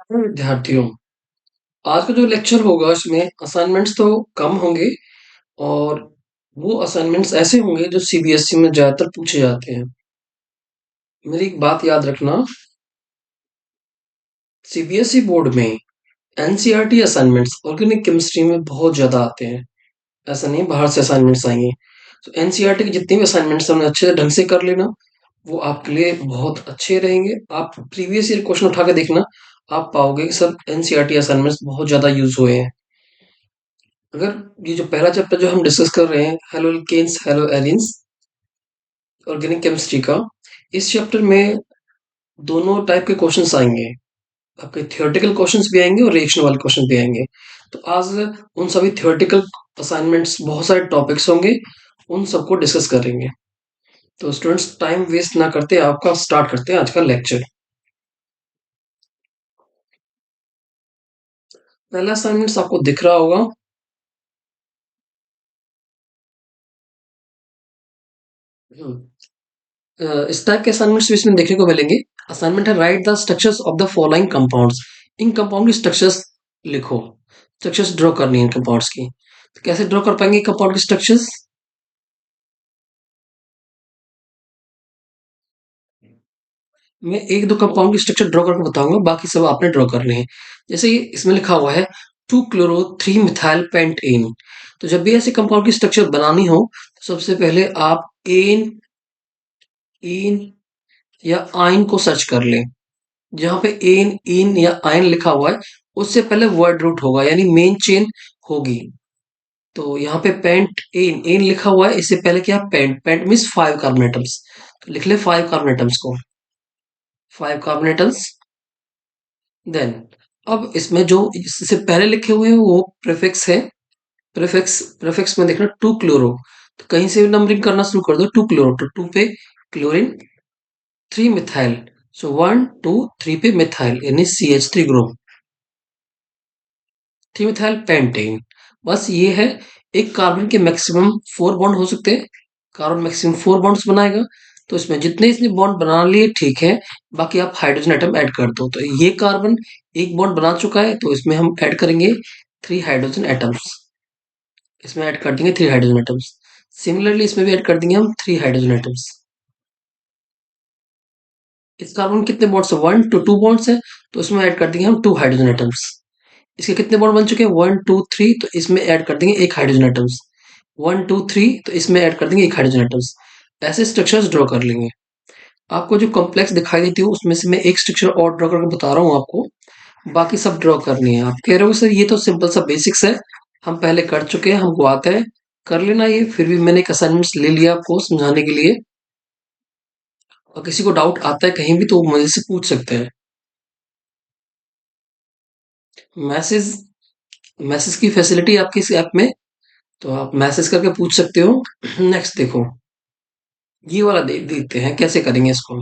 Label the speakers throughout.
Speaker 1: Hello विद्यार्थियों, आज का जो लेक्चर होगा इसमें असाइनमेंट्स तो कम होंगे और वो असाइनमेंट्स ऐसे होंगे जो सीबीएसई में ज्यादातर पूछे जाते हैं। मेरी एक बात याद रखना, सीबीएसई बोर्ड में एनसीईआरटी असाइनमेंट्स ऑर्गेनिक केमिस्ट्री में बहुत ज्यादा आते हैं। ऐसा नहीं बाहर से असाइनमेंट्स आएंगे। तो एनसीईआरटी के जितने भी असाइनमेंट्स हैं उन्हें अच्छे ढंग से कर लेना, वो आपके लिए बहुत अच्छे रहेंगे। आप प्रीवियस ईयर क्वेश्चन उठा के देखना, आप पाओगे कि सब एनसीईआरटी असाइनमेंट्स बहुत ज्यादा यूज हुए हैं। अगर ये जो पहला चैप्टर जो हम डिस्कस कर रहे हैं, haloalkanes haloarenes organic chemistry का, इस चैप्टर में दोनों टाइप के क्वेश्चंस आएंगे। आपके थियोरेटिकल क्वेश्चंस भी आएंगे और रिएक्शन वाले क्वेश्चन भी आएंगे। तो आज उन सभी थियोरेटिकल असाइनमेंट्स, बहुत सारे टॉपिक्स होंगे, उन सबको डिस्कस करेंगे। तो स्टूडेंट्स टाइम वेस्ट ना करते आपका स्टार्ट करते हैं आज का लेक्चर। पहला असाइनमेंट्स आपको दिख रहा होगा। इस टाइप के असाइनमेंट्स भी इसमें देखने को मिलेंगे। असाइनमेंट है right the structures of the following compounds. In compound की स्ट्रक्चर्स लिखो। स्ट्रक्चर्स ड्रॉ करनी है इन कंपाउंड्स की। तो कैसे ड्रॉ कर पाएंगे कंपाउंड की स्ट्रक्चर्स? मैं एक दो कंपाउंड की स्ट्रक्चर ड्रॉ करके बताऊंगा, बाकी सब आपने ड्रॉ करने हैं। जैसे ये इसमें लिखा हुआ है 2 क्लोरो 3 मिथाइल पेंटेन। तो जब भी ऐसे कंपाउंड की स्ट्रक्चर बनानी हो, तो सबसे पहले आप एन इन या आइन को सर्च कर लें। जहाँ पे एन इन या आयन लिखा हुआ है, उससे पहले वर्ड रूट होगा, यानी मेन चेन होगी। तो यहाँ पे पेंट एन एन लिखा हुआ है, इससे पहले क्या? Pent pent means 5 carbon atoms. तो लिख ले 5 कार्बन एटम्स को, 5 कार्बन एटम्स। देन अब इसमें जो इससे पहले लिखे हुए हैं वो प्रीफिक्स है। प्रीफिक्स प्रीफिक्स में देखना 2 क्लोरो। तो कहीं से भी नंबरिंग करना शुरू कर दो। 2 क्लोरो तो 2 पे क्लोरीन, 3 मिथाइल। सो 1 2 3 पे मिथाइल यानी CH3 ग्रुप, थ्रीमिथाइल पेंटेन। बस ये है। एक कार्बन के मैक्सिमम 4 बॉन्ड हो सकते हैं। कार्बन मैक्सिमम 4 बॉन्ड्स बनाएगा। तो इसमें जितने इसने बॉन्ड बना लिए ठीक है, बाकी आप हाइड्रोजन एटम ऐड कर दो। तो ये कार्बन एक बॉन्ड बना चुका है, तो इसमें हम ऐड करेंगे 3 हाइड्रोजन एटम्स। इसमें ऐड कर देंगे 3 हाइड्रोजन एटम्स। सिमिलरली इसमें भी ऐड कर देंगे हम 3 हाइड्रोजन एटम्स। इस कार्बन कितने बॉन्ड्स है? 1 to 2 बॉन्ड्स है, तो इसमें ऐड कर देंगे हम 2 हाइड्रोजन एटम्स। इसके कितने बॉन्ड बन चुके हैं? 1 2 3, तो इसमें ऐड कर देंगे 1 हाइड्रोजन एटम्स। 1 2 3, तो इसमें ऐड कर देंगे 1 हाइड्रोजन एटम्स। ऐसे स्ट्रक्चर्स ड्रॉ कर लेंगे। आपको जो कॉम्प्लेक्स दिखाई देती है उसमें से मैं एक स्ट्रक्चर और ड्रॉ करके बता रहा हूँ आपको। बाकी सब ड्रॉ करनी है। आप कह रहे हो सर ये तो सिंपल सा बेसिक्स है, हम पहले कर चुके हैं, हमको आता है, कर लेना ये। फिर भी मैंने एक असाइनमेंट्स ले लिया आपको समझाने के लिए। और किसी को डाउट आता है कहीं भी तो वो मुझे से पूछ सकते हैं। मैसेज मैसेज की फैसिलिटी आपकी इस ऐप में, तो आप मैसेज करके पूछ सकते हो। नेक्स्ट देखो, ये वाला देखते हैं कैसे करेंगे इसको।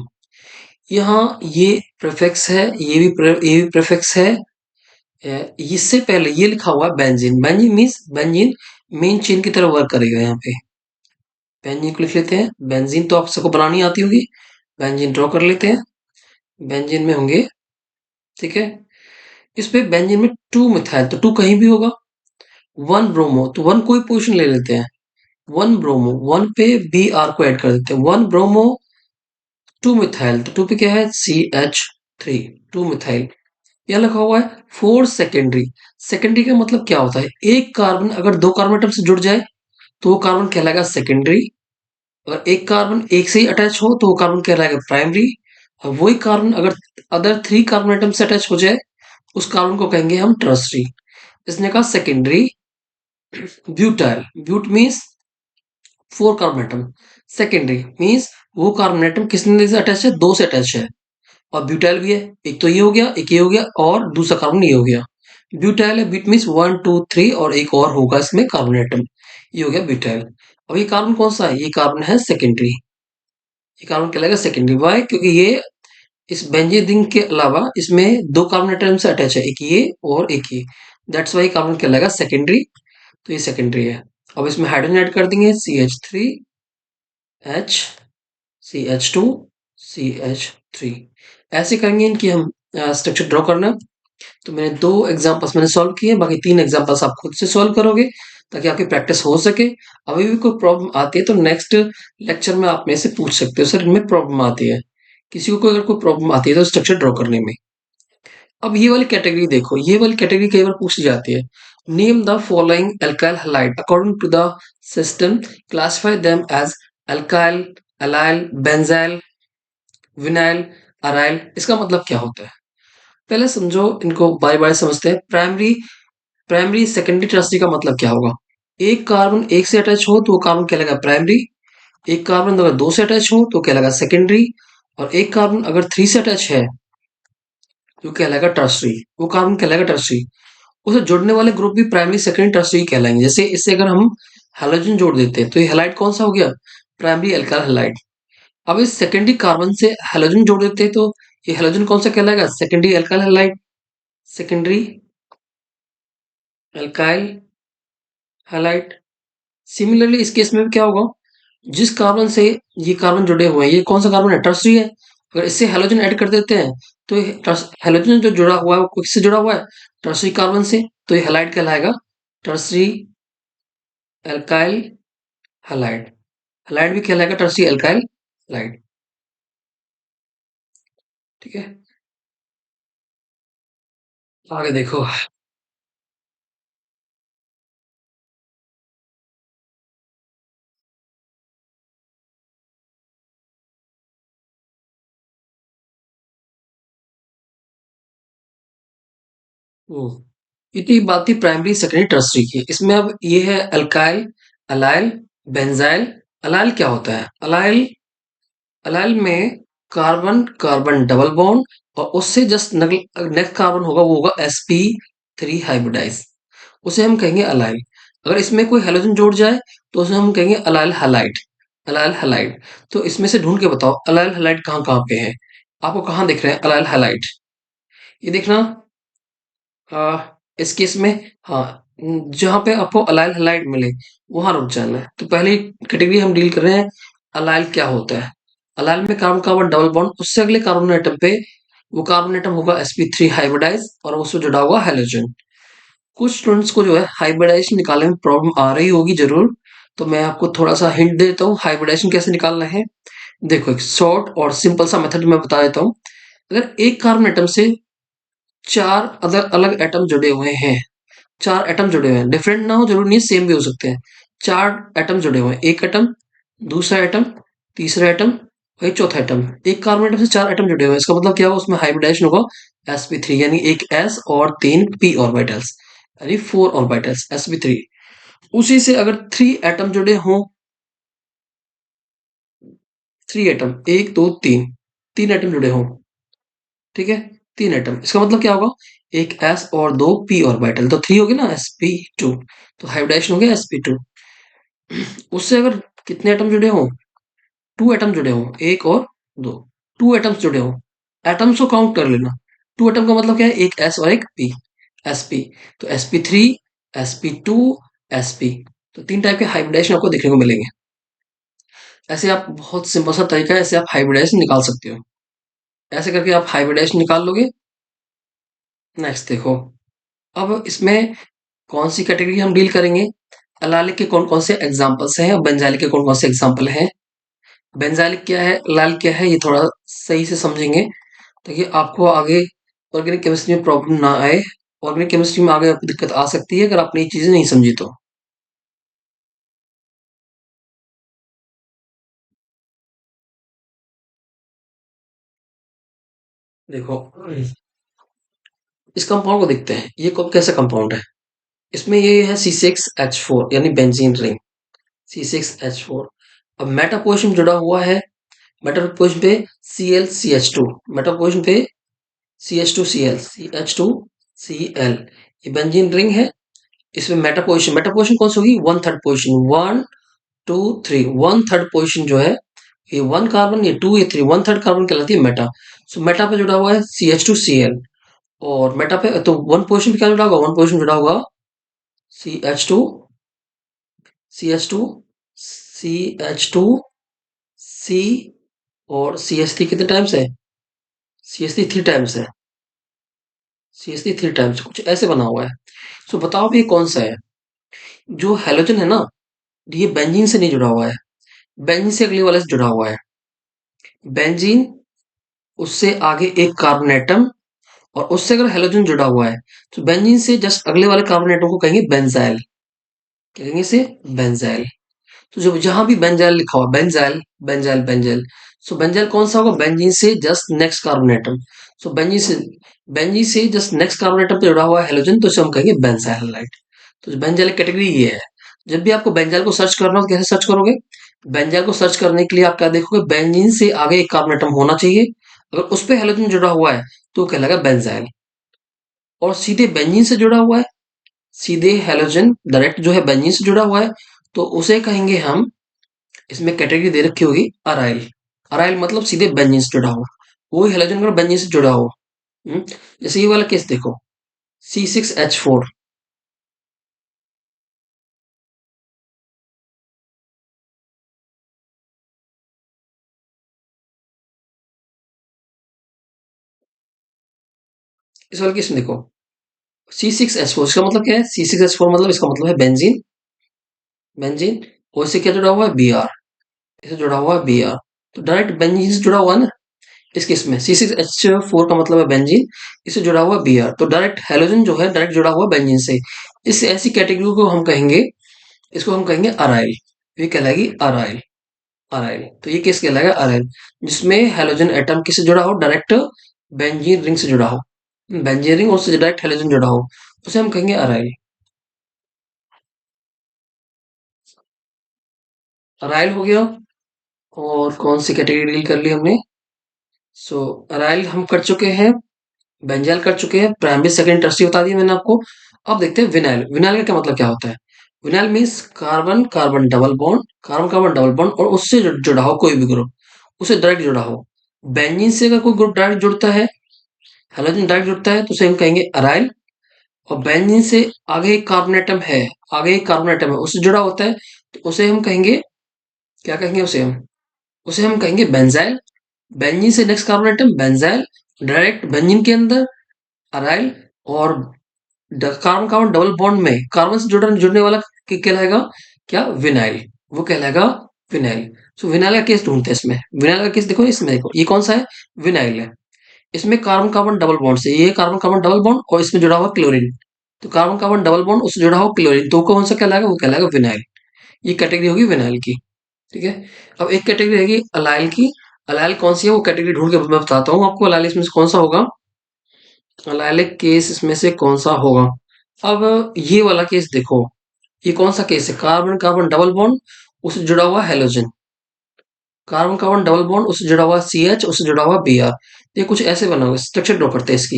Speaker 1: यहाँ ये प्रीफिक्स है, ये भी प्रीफिक्स है। इससे पहले ये लिखा हुआ है benzene. Benzene means benzene main chain की तरह वर्क करेगा। यहाँ पे बेंजीन को लिख लेते हैं। बेंजीन तो आप सबको बनानी आती होगी। बेंजीन ड्रॉ कर लेते हैं। बेंजीन में होंगे, ठीक है। इस पे बेंजीन में 2 मिथाइल, तो 2 कहीं भी होगा। 1 ब्रोमो, तो 1 कोई पोजिशन ले लेते हैं। 1 ब्रोमो, 1 पे Br को ऐड कर देते हैं। 1 ब्रोमो 2 मिथाइल, तो 2 पे क्या है? CH3, 2 methyl. यह लिखा हुआ है 4 सेकेंडरी। सेकेंडरी का मतलब क्या होता है? एक कार्बन अगर 2 कार्बन एटम से जुड़ जाए तो वो कार्बन कहलाएगा सेकेंडरी। और एक कार्बन एक से ही अटैच हो तो वो कार्बन कहलाएगा प्राइमरी। और वही कार्बन अगर अदर 3 कार्बन एटम से अटैच हो जाए, उस कार्बन को कहेंगे हम टर्सरी। इसने कहा secondary. Butyl, but means 4 carbon atom. Secondary means वो कार्बन एटम किसने से अटैच है? 2 से अटैच है। और ब्यूटाइल भी है। एक तो ये हो गया, एक ये हो गया, और दूसरा कार्बन ये हो गया। ब्यूटाइल है, ब्यूट मीन्स 1 2 3, और एक और होगा इसमें कार्बन एटम। ये हो गया ब्यूटाइल। अब ये कार्बन कौन सा है? ये कार्बन है सेकेंडरी। ये कार्बन कहलाएगा सेकेंडरी। वाई? क्योंकि ये इस बेंजीन के अलावा इसमें 2 कार्बन एटम से अटैच है, एक ये और एक ये। दैट्स वाई कार्बन कहलाएगा सेकेंडरी। तो ये सेकेंडरी है। अब इसमें हाइड्रोजन ऐड कर देंगे। CH3, CH2, CH3। ऐसे करेंगे इनकी हम स्ट्रक्चर ड्रॉ करना। तो मैंने 2 एग्जांपल्स मैंने सॉल्व किए, बाकी 3 एग्जांपल्स आप खुद से सॉल्व करोगे ताकि आपकी प्रैक्टिस हो सके। अभी भी कोई प्रॉब्लम आती है तो नेक्स्ट लेक्चर में आप मेरे से पूछ सकते हो, सर इनमें प्रॉब्लम आती है। किसी को अगर कोई प्रॉब्लम आती है तो स्ट्रक्चर ड्रॉ करने में। अब ये वाली कैटेगरी देखो, ये वाली कैटेगरी कई बार पूछी जाती है। Name the following alkyl halide according to the system, classify them as alkyl, allyl, benzyl, vinyl, aryl. इसका मतलब क्या होता है? पहले समझो, इनको बारी बारी समझते हैं। प्राइमरी प्राइमरी सेकेंडरी टर्सरी का मतलब क्या होगा? एक कार्बन एक से अटैच हो तो वो कार्बन कहलाएगा प्राइमरी। एक कार्बन अगर दो से अटैच हो तो कहलाएगा सेकेंडरी। और एक कार्बन अगर थ्री से अटैच है तो कहलाएगा टर्सरी। वो कार्बन कहलाएगा टर्सरी। उसे जोड़ने वाले ग्रुप भी प्राइमरी सेकेंडरी टर्सरी कहलाएंगे। जैसे इससे अगर हम हैलोजन जोड़ देते हैं तो ये हैलाइड कौन सा हो गया? Primary alkyl halide. अब इस सेकेंडरी कार्बन से हैलोजन जोड़ देते हैं तो ये हैलोजन कौन सा कहलाएगा? Secondary alkyl halide. Secondary alkyl halide. Similarly इस केस में भी क्या होगा? जिस कार्बन से ये कार्बन जुड़े हुए हैं, ये कौन सा कार्बन है? टर्सरी है। अगर इससे हैलोजन ऐड कर देते हैं तो हैलोजन जो जुड़ा हुआ है वो किससे जुड़ा हुआ है? टर्सरी कार्बन से। तो ये हैलाइड कहलाएगा टर्सरी एल्काइल हैलाइड। हैलाइड भी कहलाएगा टर्सरी एल्काइल हैलाइड। ठीक है, आगे देखो। इतनी बात थी प्राइमरी सेकेंडरी टर्सरी की। इसमें अब ये है अल्काइल, अलाइल, बेंजाइल। अलाइल क्या होता है? अलाइल अलाइल में कार्बन कार्बन डबल बॉन्ड और उससे जस्ट नेक्स्ट कार्बन होगा वो होगा sp3 हाइब्रिडाइज। उसे हम कहेंगे अलाइल। अगर इसमें कोई हेलोजन जोड़ जाए तो उसे हम कहेंगे अलाइल हलाइड। Allyl halide. तो इसमें से ढूंढ के बताओ अलाइल हलाइड कहाँ कहाँ पे है? आपको कहाँ दिख रहे हैं अलाइल हलाइड? ये देखना। इस केस में, हाँ, जहाँ पे आपको अलाइल हलाइड मिले वहां रुक जाना है। तो पहली कैटेगरी हम डील कर रहे हैं अलाइल क्या होता है। अलाइल में कार्बन कार्बन डबल बॉन्ड, उससे अगले कार्बन एटम पे वो कार्बन एटम होगा sp3 हाइब्रिडाइज और उससे जुड़ा हुआ हैलोजन। कुछ स्टूडेंट्स को जो है हाइब्रिडाइजेशन निकालने में प्रॉब्लम आ रही होगी जरूर। तो मैं आपको थोड़ा सा हिंट देता हूँ हाइब्रिडाइजेशन कैसे निकालना है। देखो, एक शॉर्ट और सिंपल सा मेथड मैं बता देता हूँ। अगर एक कार्बन एटम से चार अलग अलग एटम जुड़े हुए हैं, चार एटम जुड़े हुए हैं, डिफरेंट ना हो, जरूरी नहीं सेम भी हो सकते हैं। चार एटम जुड़े हुए हैं, एक एटम, दूसरा एटम, तीसरा एटम, वही चौथा एटम। एक कार्बन एटम से चार एटम जुड़े हुए हैं, इसका मतलब क्या होगा? उसमें हाइब्रिडाइजेशन होगा sp3, यानी एक s और तीन p ऑर्बिटल्स, यानी 4 ऑर्बिटल्स sp3। उसी से अगर थ्री एटम जुड़े हों, थ्री एटम, एक दो तीन, तीन एटम जुड़े हों, ठीक है, तीन एटम, इसका मतलब क्या होगा? एक s और दो p ऑर्बिटल, तो थ्री हो गया ना, sp2। तो हाइब्रिडाइजेशन हो गया sp2। उससे अगर कितने एटम जुड़े हों? टू एटम जुड़े हों, एक और दो, टू एटम्स जुड़े हों। एटम्स को काउंट कर लेना। टू एटम का मतलब क्या है? एक s और एक p, sp। तो sp3, sp2, sp। तो तीन टाइप के हाइब्रिडाइजेशन आपको देखने को मिलेंगे। ऐसे आप, बहुत सिंपल सा तरीका है, ऐसे आप हाइब्रिडाइजेशन निकाल सकते हो। ऐसे करके आप हाइब्रिडाइजेशन निकाल लोगे। नेक्स्ट देखो, अब इसमें कौन सी कैटेगरी हम डील करेंगे? अलालिक के कौन कौन से एग्जाम्पल्स हैं और बेंजालिक के कौन कौन से एग्जाम्पल हैं। बेंजालिक क्या है, लाल क्या है, ये थोड़ा सही से समझेंगे ताकि आपको आगे ऑर्गेनिक केमिस्ट्री में प्रॉब्लम ना आए। ऑर्गेनिक केमिस्ट्री में आगे आपको दिक्कत आ सकती है अगर आपने ये चीजें नहीं समझी तो। देखो, इस कंपाउंड को देखते हैं, ये कौन कैसा कंपाउंड है। इसमें ये है C6H4 यानी बेंजीन रिंग, C6H4। अब मेटा पोजिशन जुड़ा हुआ है, मेटा पोजिशन पे Cl CH2, मेटा पोजिशन पे CH2Cl, CH2Cl। ये बेंजीन रिंग है। इसमें मेटा पोजिशन कौन सी होगी? One third position, one two three, one third position जो है, ये वन कार्बन, ये टू, ये थ्री, वन थर्ड कार्बन कहलाती है मेटा। सो मेटा पे जुड़ा हुआ है CH2Cl। और मेटा पे तो वन पोजिशन पे क्या जुड़ा होगा? वन पोजिशन जुड़ा होगा CH2 और CH3 कितने टाइम्स है? CH3 थ्री टाइम्स है। CH3 3 टाइम्स, कुछ ऐसे बना हुआ है। सो बताओ भी ये कौन सा है? जो हैलोजन है ना, ये बेंजीन से नहीं जुड़ा हुआ है, बेंजीन से अगले वाले से जुड़ा हुआ है। बेंजीन, उससे आगे एक कार्बन एटम, और उससे अगर हैलोजन जुड़ा हुआ है, तो बेंजीन से जस्ट अगले वाले कार्बन एटम को कहेंगे बेंजाइल। क्या कहेंगे इसे? बेंजाइल। तो जब जहां भी बेंजाइल लिखा हुआ, बेंजाइल बेंजाइल बेंजाइल, सो बेंजाइल कौन सा होगा? बेंजीन से जस्ट नेक्स्ट कार्बन एटम। सो बेंजीन से जस्ट नेक्स्ट कार्बन एटम पे जुड़ा हुआ है हेलोजन, तो इसे हम कहेंगे बेंजाइल हैलाइड। तो बेंजाइल कैटेगरी ये है। जब भी आपको बेंजाइल को सर्च करना हो तो कैसे सर्च करोगे? बेंजाइल को सर्च करने के लिए आप क्या देखोगे? बेंजीन से आगे एक कार्बन एटम होना चाहिए, अगर उस पे हेलोजन जुड़ा हुआ है तो वो कहलाएगा बेंजाइल। और सीधे बेंजीन से जुड़ा हुआ है, सीधे हेलोजन डायरेक्ट जो है बेंजीन से जुड़ा हुआ है, तो उसे कहेंगे हम, इसमें कैटेगरी दे रखी होगी अराइल। अराइल मतलब सीधे बेंजीन से जुड़ा हुआ, वो हेलोजन अगर बेंजीन से जुड़ा हो। हम्म, जैसे ये वाला केस देखो, C6H4। इस वाले केस में देखो, C6H4, इसका मतलब क्या है? C6H4 मतलब, इसका मतलब है बेंजीन। बेंजीन, और इससे क्या जुड़ा हुआ है? Br। इससे जुड़ा हुआ है Br, तो डायरेक्ट बेंजीन से जुड़ा हुआ है ना। इस केस में C6H4 का मतलब है बेंजीन, इससे जुड़ा हुआ Br, तो डायरेक्ट हेलोजन जो है डायरेक्ट जुड़ा हुआ बेंजीन से। इस ऐसी कैटेगरी को हम कहेंगे, इसको हम कहेंगे अराइल। ये कहलाएगी अराइल। अराइल, तो ये केस कहलाएगा अराइल, जिसमें हेलोजन एटम किससे जुड़ा हो? डायरेक्ट बेंजीन रिंग से जुड़ा हो। बेंजीन रिंग और उससे डायरेक्ट हेलोजन जुड़ा हो, उसे हम कहेंगे अराइल। अराइल हो गया। और कौन सी कैटेगरी डील कर ली हमने? सो अराइल हम कर चुके हैं, बेंजाइल कर चुके हैं, प्राइमरी सेकेंडरी टर्सरी बता दिया मैंने आपको। अब देखते हैं विनाइल। विनाइल का क्या मतलब क्या होता है? Vinyl means carbon carbon double bond, carbon carbon double bond और उससे जुड़ा हो कोई भी ग्रुप, उससे डायरेक्ट जुड़ा हो। बेंजीन से अगर कोई ग्रुप डायरेक्ट जुड़ता है, हेलोजन डायरेक्ट जुड़ता है, तो उसे हम कहेंगे अराइल। और बेंजीन से आगे एक कार्बन एटम है, आगे एक कार्बन एटम है, उससे जुड़ा होता है, तो उसे हम कहेंगे, क्या कहेंगे उसे हम? उसे हम कहेंगे बेंजाइल। बेंजीन से next carbon atom benzyl, direct benzene के अंदर अराइल। और कार्बन कार्बन डबल बॉन्ड में कार्बन से जुड़ने वाला कहलाएगा क्या? विनाइल। वो कहलाएगा विनाइल। सो विनाइल का केस ढूंढते हैं इसमें। विनाइल का केस देखो, इसमें देखो ये कौन सा है? विनाइल है। इसमें कार्बन कार्बन डबल बॉन्ड से, ये कार्बन कार्बन डबल बॉन्ड और इसमें जुड़ा हुआ क्लोरीन, तो कार्बन कार्बन डबल बॉन्ड उससे जुड़ा हुआ क्लोरीन, तो कौन सा कहलाएगा? वो कहलाएगा विनाइल। ये कैटेगरी होगी विनाइल की। ठीक है। अब एक कैटेगरी रहेगी अलाइल की। अलाइल कौन सी है? वो कैटेगरी ढूंढ के मैं बताता हूँ आपको, अलाइल इसमें से कौन सा होगा। अलाइलिक केस इसमें से कौन सा होगा? अब ये वाला केस देखो, ये कौन सा केस है? कार्बन कार्बन डबल बॉन्ड, उससे जुड़ा हुआ halogen, carbon carbon double bond उससे जुड़ा हुआ CH, उससे जुड़ा हुआ Br। ये कुछ ऐसे बना हुआ, स्ट्रक्चर ड्रॉ करते हैं इसकी,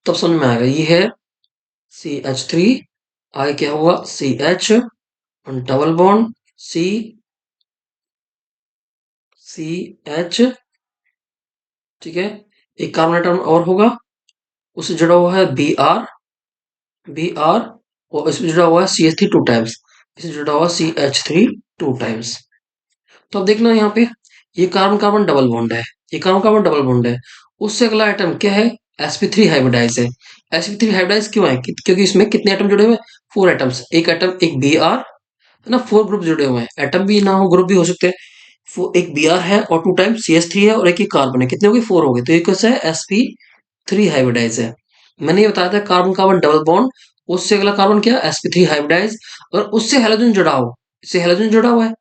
Speaker 1: तब समझ में आएगा। ये है CH3, आगे क्या हुआ? CH, double bond C, CH। ठीक है। एक कार्बन एटम और होगा, उससे जुड़ा हुआ है Br, और इसमें जुड़ा हुआ है CH3 टू टाइम्स, इससे जुड़ा हुआ CH3 टू टाइम्स। तो अब देखना यहाँ पे, ये कार्बन कार्बन डबल बॉन्ड है, ये कार्बन कार्बन डबल बॉन्ड है। उससे अगला आइटम क्या है? sp3 हाइब्रिडाइज है। sp3 हाइब्रिडाइज क्यों है? क्योंकि इसमें कितने एटम जुड़े हुए हैं? 4 एटम्स, एक एटम एक Br है ना, 4 ग्रुप जुड़े हुए हैं, एटम भी ना हो ग्रुप भी हो सकते हैं। एक Br है और 2 टाइम्स CH3 है और एक ही कार्बन है, कितने हो गए? 4 हो गए, तो ये कैसा है? sp3 हाइब्रिडाइज है। मैंने ये बताया था कार्बन कार्बन डबल बॉन्ड, उससे अगला कार्बन क्या? sp3 hybridise. और उससे हेलोजन जुड़ा हो, इससे हेलोजन जुड़ा हुआ है,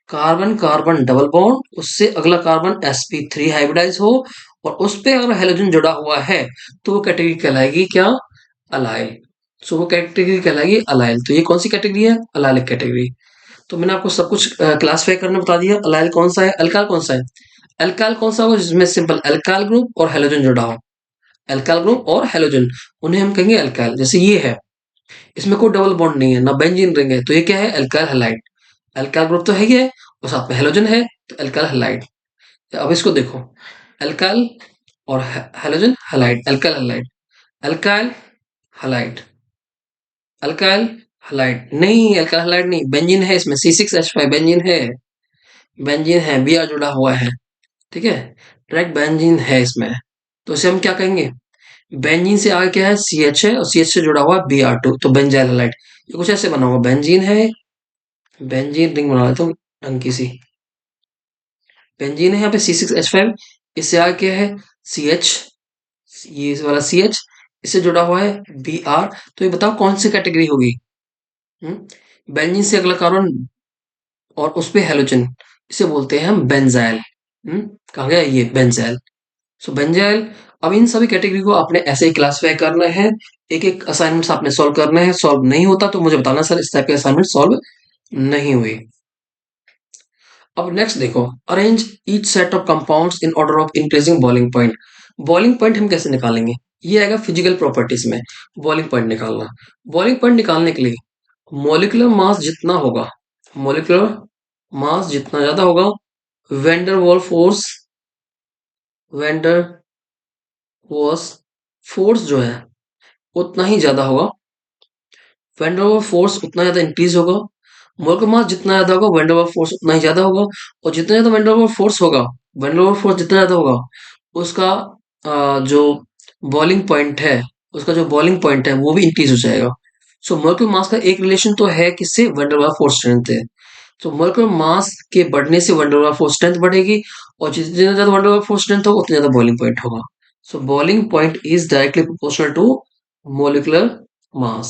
Speaker 1: कार्बन कार्बन डबल बॉन्ड, उससे अगला कार्बन sp3 हाइब्रिडाइज हो, और उस पे अगर हेलोजन जुड़ा हुआ है, तो वो कैटेगरी कहलाएगी क्या? अलाइल। सो वो कैटेगरी कहलाएगी अलाइल। तो ये कौन सी कैटेगरी है? Allylic category. तो मैंने आपको सब कुछ क्लासिफाई करना बता दिया। अलाइल कौन सा है, अल्काइल कौन सा है? अल्काइल कौन सा होगा? जिसमें सिंपल अल्काइल ग्रुप और हेलोजन जुड़ा हो, अल्काइल ग्रुप और हेलोजन, उन्हें हम कहेंगे अल्काइल। जैसे ये है, इसमें कोई डबल बॉन्ड नहीं है, ना बेंजीन रिंग है, तो ये क्या है? Alkyl halide. अल्काइल ग्रुप तो है ही है, और साथ में हेलोजन है, तो अल्काइल हैलाइड। अब इसको देखो, अल्काइल और halogen halide, alkyl halide, alkyl halide, alkyl halide नहीं, अल्काइल हैलाइड नहीं, बेंजीन है इसमें, C6H5 बेंजीन है, बेंजीन है, Br जुड़ा हुआ है। ठीक है, डायरेक्ट बेंजीन है इसमें, तो इसे हम क्या कहेंगे? बेंजीन से आगे क्या है, सी एच है, और सी एच से जुड़ा हुआ है Br2, तो बेंजाइल हैलाइड। ये कुछ ऐसे बना होगा, बेंजीन है, बेंजीन रिंग बना लेता हूँ ढंग की सी। बेंजीन है यहाँ पे C6H5, इससे आगे क्या है, सी एच, ये इस वाला सी एच, इससे जुड़ा हुआ है Br। तो ये बताओ कौन सी कैटेगरी होगी। बेंजीन से अगला कार्बन और उस पे हेलोजन, इसे बोलते हैं हम बेंजाइल। कहाँ गया ये बेंजाइल। सो बेंजाइल। अब इन सभी कैटेगरी को आपने ऐसे ही क्लासिफाई करना है, एक एक असाइनमेंट्स आपने सॉल्व करना है। सॉल्व नहीं होता तो मुझे बताना, सर इस टाइप के असाइनमेंट सॉल्व नहीं हुई। अब नेक्स्ट देखो, arrange each set of compounds in order of increasing boiling point. Boiling point हम कैसे निकालेंगे, ये आएगा फिजिकल प्रॉपर्टीज में, बॉइलिंग पॉइंट निकालना। बॉइलिंग पॉइंट निकालने के लिए मॉलिक्यूलर मास जितना होगा, मॉलिक्यूलर मास जितना ज्यादा होगा, vendor wall force, vendor walls force जो है उतना ही ज्यादा होगा, वैन फोर्स उतना ज्यादा इंक्रीज होगा। मोलर मास जितना ज्यादा होगा, वैन फोर्स उतना ही ज्यादा होगा। और जितना ज्यादा वैन फोर्स होगा, वैन फोर्स जितना ज्यादा होगा, उसका जो बॉइलिंग पॉइंट है, उसका जो बॉइलिंग पॉइंट है वो भी इंक्रीज हो जाएगा। सो मोलर मास का एक रिलेशन तो है किससे, वैन फोर्स स्ट्रेंथ है। तो मोलर मास के बढ़ने से वैन फोर्स स्ट्रेंथ बढ़ेगी, और जितना ज्यादा वैन फोर्स स्ट्रेंथ होगा उतना ज्यादा बॉइलिंग पॉइंट होगा। So boiling point is directly proportional to molecular mass,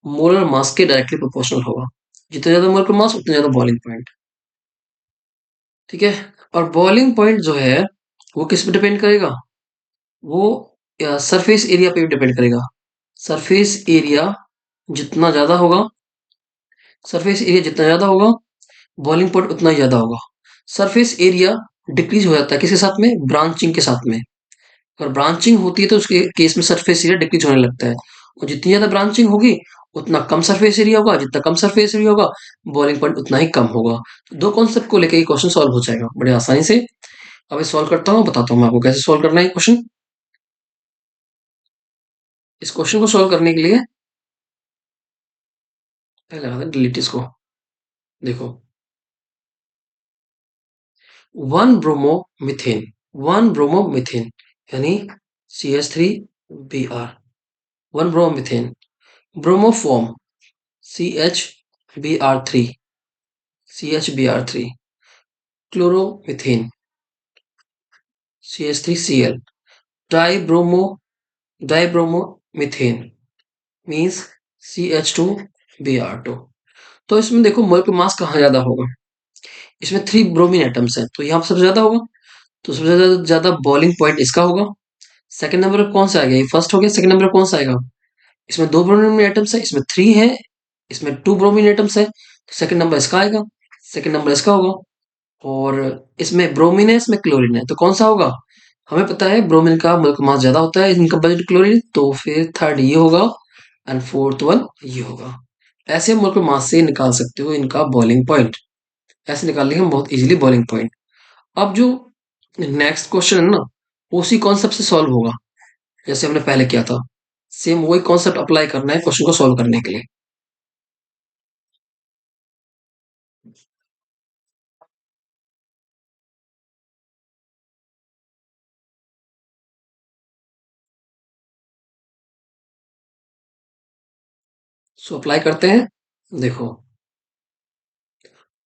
Speaker 1: molar mass के डायरेक्टली प्रोपोर्शनल होगा। जितना ज्यादा मोलर मास उतना ज्यादा बॉइलिंग पॉइंट। ठीक है। और बॉइलिंग पॉइंट जो है वो किस पे डिपेंड करेगा, वो सरफेस एरिया पे भी डिपेंड करेगा। सरफेस एरिया जितना ज्यादा होगा, सरफेस एरिया जितना ज्यादा होगा, बॉइलिंग पॉइंट उतना ही ज्यादा होगा। सरफेस एरिया डिक्रीज हो जाता है किसके साथ में, ब्रांचिंग के साथ में। अगर ब्रांचिंग होती है तो उसके केस में सरफेस एरिया डिक्रीज होने लगता है। और जितनी ज्यादा ब्रांचिंग होगी उतना कम सरफेस एरिया होगा, जितना कम सरफेस एरिया होगा बॉइलिंग पॉइंट उतना ही कम होगा। तो दो कॉन्सेप्ट को लेकर ये क्वेश्चन सॉल्व हो जाएगा बड़े आसानी से। अब इस सॉल्व करता हूँ, बताता हूँ मैं आपको कैसे सॉल्व करना है क्वेश्चन। इस क्वेश्चन को सॉल्व करने के लिए पहले लगा डिलीट इसको। देखो, one bromo methane, one bromo methane यानी CH3Br, one bromo methane. Bromoform CH Br3, CH Br3। Chloromethane CH3Cl। Dibromo, dibromomethane means CH2Br2। तो इसमें देखो मोलर मास कहाँ ज्यादा होगा, इसमें 3 ब्रोमीन एटम्स हैं तो यहाँ सबसे ज्यादा होगा। तो सबसे ज्यादा ज्यादा बॉइलिंग पॉइंट इसका होगा। सेकंड नंबर पर कौन सा आएगा, ये फर्स्ट हो गया। सेकंड नंबर पर कौन सा आएगा, इसमें 2 ब्रोमीन एटम्स है, इसमें 3 है, इसमें 2 ब्रोमीन एटम्स है, तो सेकंड नंबर इसका आएगा। सेकंड नंबर इसका होगा। और इसमें ब्रोमीन है, इसमें क्लोरीन है, तो कौन सा होगा, हमें पता है ब्रोमीन का मोलर मास ज्यादा होता है इन कंपेरिजन टू क्लोरीन, तो फिर थर्ड ये होगा एंड फोर्थ वन ये होगा। ऐसे हम मोलर मास से निकाल सकते हो इनका बॉइलिंग पॉइंट। ऐसे निकाल लेंगे हम बहुत इजीली बॉइलिंग पॉइंट। अब जो नेक्स्ट क्वेश्चन है ना, उसी कॉन्सेप्ट से सॉल्व होगा जैसे हमने पहले किया था। सेम वही कॉन्सेप्ट अप्लाई करना है क्वेश्चन को सॉल्व करने के लिए। सो अप्लाई करते हैं। देखो,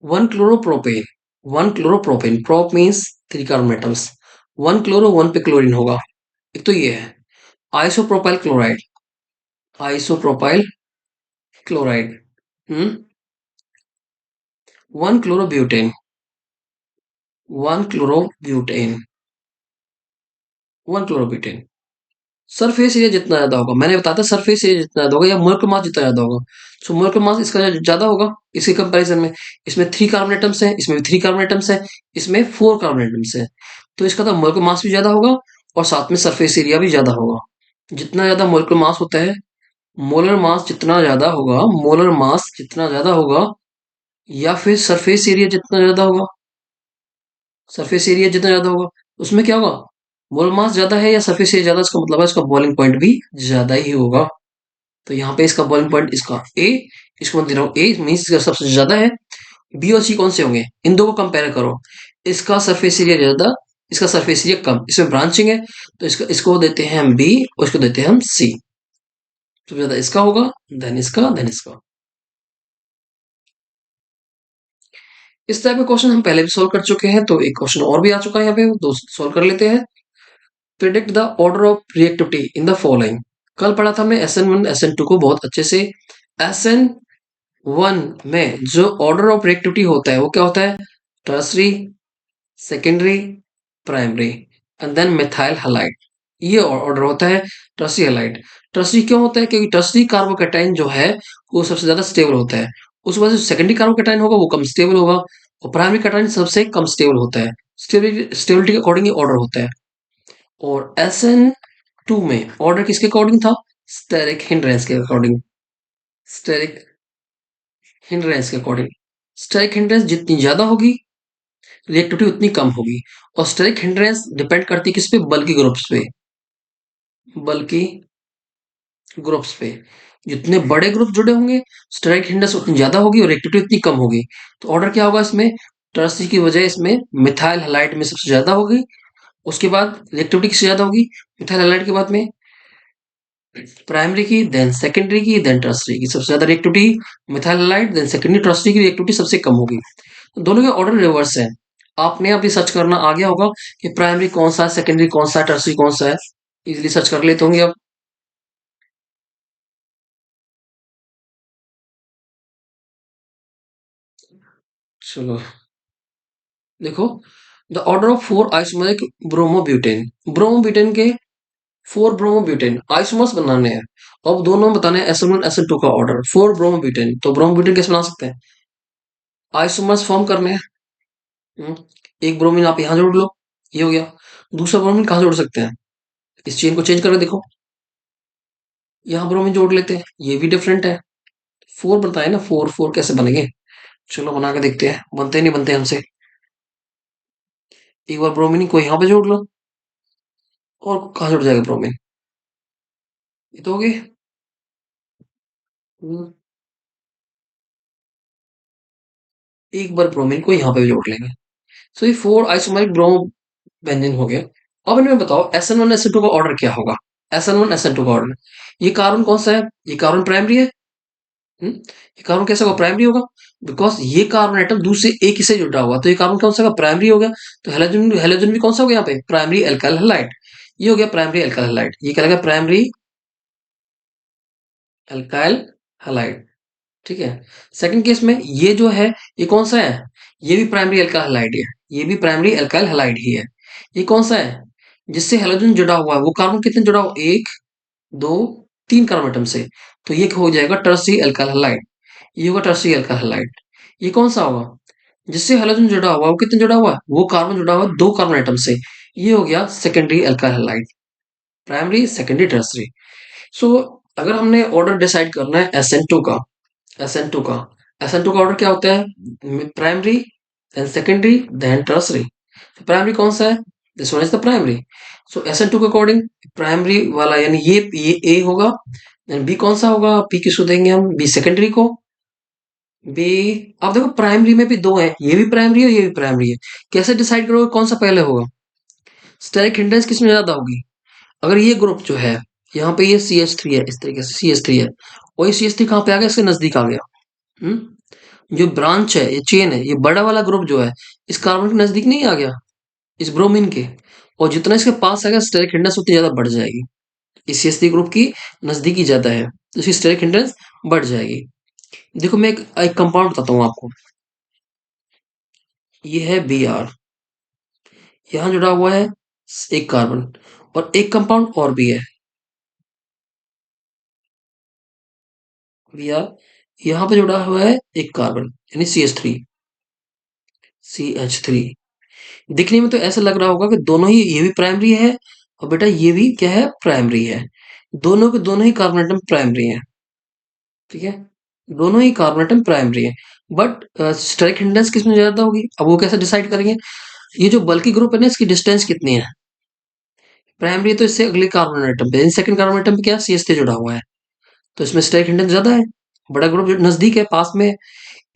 Speaker 1: one chloropropane, one chloropropane, prop means 3 carbon atoms, one chloro, one पे क्लोरीन होगा। एक तो ये है isopropyl chloride, isopropyl chloride. Hmm one chlorobutane, one chlorobutane, one chlorobutane. Surface area जितना ज्यादा होगा, मैंने बताया था सरफेस एरिया जितना ज्यादा होगा या मोलर मास जितना ज्यादा होगा, सो मोलर मास इसका ज्यादा होगा इसके कंपैरिजन में। इसमें 3 कार्बन एटम्स है, इसमें भी 3 कार्बन एटम्स है, इसमें 4 कार्बन एटम्स है, तो इसका तो मोलर मास भी ज्यादा होगा और साथ में सरफेस एरिया भी ज्यादा होगा। जितना ज्यादा मोलर मास होता है, मोलर मास जितना ज्यादा होगा, मोलर मास जितना ज्यादा होगा, या फिर सरफेस एरिया जितना ज्यादा होगा, सरफेस एरिया जितना ज्यादा होगा, उसमें क्या होगा, मोलर मास ज्यादा है या सरफेस एरिया ज्यादा, इसका मतलब है इसका बॉइलिंग पॉइंट भी ज्यादा ही होगा। तो यहाँ पे इसका बॉइलिंग पॉइंट इसका ए, इसको मैं दे रहा हूँ ए मीन्स इसका सबसे ज्यादा है। बी और सी कौन से होंगे, इन दो को कंपेयर करो, इसका सरफेस एरिया ज्यादा, इसका सरफेस एरिया कम, इसमें ब्रांचिंग है, तो इसका इसको देते हैं हम बी और इसको देते हैं हम सी। सबसे ज्यादा इसका होगा, देन इसका, देन इसका। इस टाइप के क्वेश्चन हम पहले भी सोल्व कर चुके हैं, तो एक क्वेश्चन और भी आ चुका है यहाँ पे, दो सोल्व कर लेते हैं। Predict the order of reactivity in the following. कल पढ़ा था हमने SN1 SN2 को बहुत अच्छे से। SN1 में जो ऑर्डर ऑफ रिएक्टिविटी होता है वो क्या होता है? Tertiary, secondary, primary and then methyl halide. ये ऑर्डर होता है टर्सरी हैलाइड। टर्सरी क्यों होता है? क्योंकि टर्सरी कार्बोकैटायन जो है वो सबसे ज्यादा स्टेबल होता है। उस वजह से सेकेंडरी कार्बोकैटायन होगा वो कम स्टेबल होगा, और प्राइमरी कैटायन सबसे कम स्टेबल होता है। स्टेबिलिटी के अकॉर्डिंग ये ऑर्डर होता है। और SN2 में ऑर्डर किसके अकॉर्डिंग था? स्टेरिक हिंड्रेंस के अकॉर्डिंग। स्टेरिक हिंड्रेंस के अकॉर्डिंग। स्टेरिक हिंड्रेंस जितनी ज्यादा होगी, रिएक्टिविटी उतनी कम होगी। और स्टेरिक हिंड्रेंस डिपेंड करती है किस पे? बल्कि ग्रुप्स पे। बल्कि ग्रुप्स पे जितने बड़े ग्रुप जुड़े होंगे, स्टेरिक हिंड्रेंस उतनी ज्यादा होगी और रिएक्टिविटी उतनी कम होगी। तो ऑर्डर क्या होगा इसमें? टर्सरी की वजह इसमें मिथाइल हैलाइड में सबसे ज्यादा होगी, उसके बाद रिएक्टिविटी किससे ज्यादा होगी? मिथाइल हैलाइड के बाद में प्राइमरी की, देन सेकेंडरी की, देन टर्सरी की। सबसे ज्यादा reactivity methyl halide, then secondary tertiary की रिएक्टिविटी सबसे कम होगी। तो दोनों के ऑर्डर रिवर्स है। आपने अभी सर्च करना आ गया होगा कि प्राइमरी कौन सा है, सेकेंडरी कौन सा है, टर्सरी कौन सा है। इजीली सर्च कर लेते होंगे आप। चलो देखो, the order of four isomeric bromobutane. Bromobutane के फोर ब्रोमोब्यूटेन आइसोमर्स बनाने हैं। अब दोनों बताने हैं SN1 SN2 का ऑर्डर। फोर ब्रोमोब्यूटेन, तो ब्रोमोब्यूटेन कैसे बना सकते हैं? आइसोमर्स फॉर्म करने हैं। हम्म, एक ब्रोमीन आप यहाँ जोड़ लो, ये हो गया। दूसरा ब्रोमीन कहाँ जोड़ सकते हैं? इस चेन को चेंज करके देखो, यहाँ ब्रोमीन जोड़ लेते हैं, ये भी डिफरेंट है। फोर बताए ना, फोर फोर कैसे बनेंगे? चलो बना के देखते हैं, बनते नहीं बनते हमसे। एक बार ब्रोमीन को यहाँ पे जोड़ लो, और कहाँ जुड़ जाएगा ब्रोमीन? ये तो हो गए। हम्म, एक बार ब्रोमीन को यहाँ पे भी जोड़ लेंगे। सो ये फोर आइसोमरिक ब्रोमो बेंजीन हो गया। अब इनमें बताओ SN1 SN2 का ऑर्डर क्या होगा? SN1 SN2 का ऑर्डर, ये कार्बन कौन सा है? ये कार्बन प्राइमरी है। ये कार्बन कैसा होगा? प्राइमरी होगा। बिकॉज ये कार्बन एटम दूसरे एक ही से जुड़ा हुआ, तो ये कार्बन कौन सा होगा? प्राइमरी हो गया। तो हेलोजन हेलोजन भी कौन सा हो गया यहाँ पे? Primary alkyl halide. ये हो गया प्राइमरी एल्काइल हैलाइड। ये क्या लगा? Primary alkyl halide. ठीक है। सेकंड केस में ये जो है, ये कौन सा है? ये भी प्राइमरी एल्काइल हैलाइड है। ये भी प्राइमरी एल्काइल हैलाइड ही है। ये कौन सा है? जिससे हेलोजन जुड़ा हुआ है, वो कार्बन कितने जुड़ा हुआ? एक, दो, तीन कार्बन एटम से। तो ये हो जाएगा टर्सरी एल्काइल हैलाइड। ये होगा टर्सरी एल्काइल हैलाइड। ये कौन सा होगा? जिससे हेलोजन जुड़ा हुआ है, वो कितने जुड़ा हुआ है? वो कार्बन जुड़ा हुआ है दो कार्बन एटम से। ये हो गया secondary alkyl halide. Primary, secondary, tertiary. So अगर हमने ऑर्डर डिसाइड करना है SN2 का, SN2 का SN2 का ऑर्डर क्या होता है? Primary, then secondary, then tertiary. Primary कौन सा है? This one is the primary. So SN2 के अकॉर्डिंग प्राइमरी वाला यानी ये ए होगा। देन बी कौन सा होगा? बी किसको देंगे हम? बी सेकेंडरी को। बी, अब देखो प्राइमरी में भी दो है, ये भी प्राइमरी है, ये भी प्राइमरी है। कैसे डिसाइड करोगे कौन सा पहले होगा? स्टेरिक हिंड्रेंस किसमें ज्यादा होगी? अगर ये ग्रुप जो है, यहाँ पे ये CH3 है, इस तरीके से CH3 है, और ये CH3 कहाँ पे आ गया? इसके नजदीक आ गया। जो ब्रांच है, ये चेन है, ये बड़ा वाला ग्रुप जो है, इस कार्बन के नजदीक नहीं आ गया, इस ब्रोमीन के। और जितना इसके पास आएगा स्टेरिक हिंड्रेंस उतनी ज्यादा बढ़ जाएगी। इस CH3 ग्रुप की नजदीकी ज्यादा है, तो इसकी स्टेरिक हिंड्रेंस बढ़ जाएगी। देखो मैं एक कंपाउंड बताता हूँ आपको। ये है Br, यहाँ जुड़ा हुआ है एक कार्बन, और एक कंपाउंड और भी है Br, यहाँ पे जुड़ा हुआ है एक कार्बन यानी CH3। CH3 दिखने में तो ऐसा लग रहा होगा कि दोनों ही, ये भी प्राइमरी है और बेटा ये भी क्या है? प्राइमरी है। दोनों के दोनों ही कार्बन एटम प्राइमरी है। ठीक है, दोनों ही कार्बन एटम प्राइमरी है। बट स्टेरिक हिंड्रेंस किसमें ज्यादा होगी? अब वो कैसे डिसाइड करेंगे? ये जो बल्कि ग्रुप है ना, इसकी डिस्टेंस कितनी है? प्राइमरी तो इससे अगले कार्बन एटम पे, सेकंड कार्बन एटम पे क्या? CH3 जुड़ा हुआ है, तो इसमें स्टेरिक हिंड्रेंस ज्यादा है। बड़ा ग्रुप जो नजदीक है, पास में है।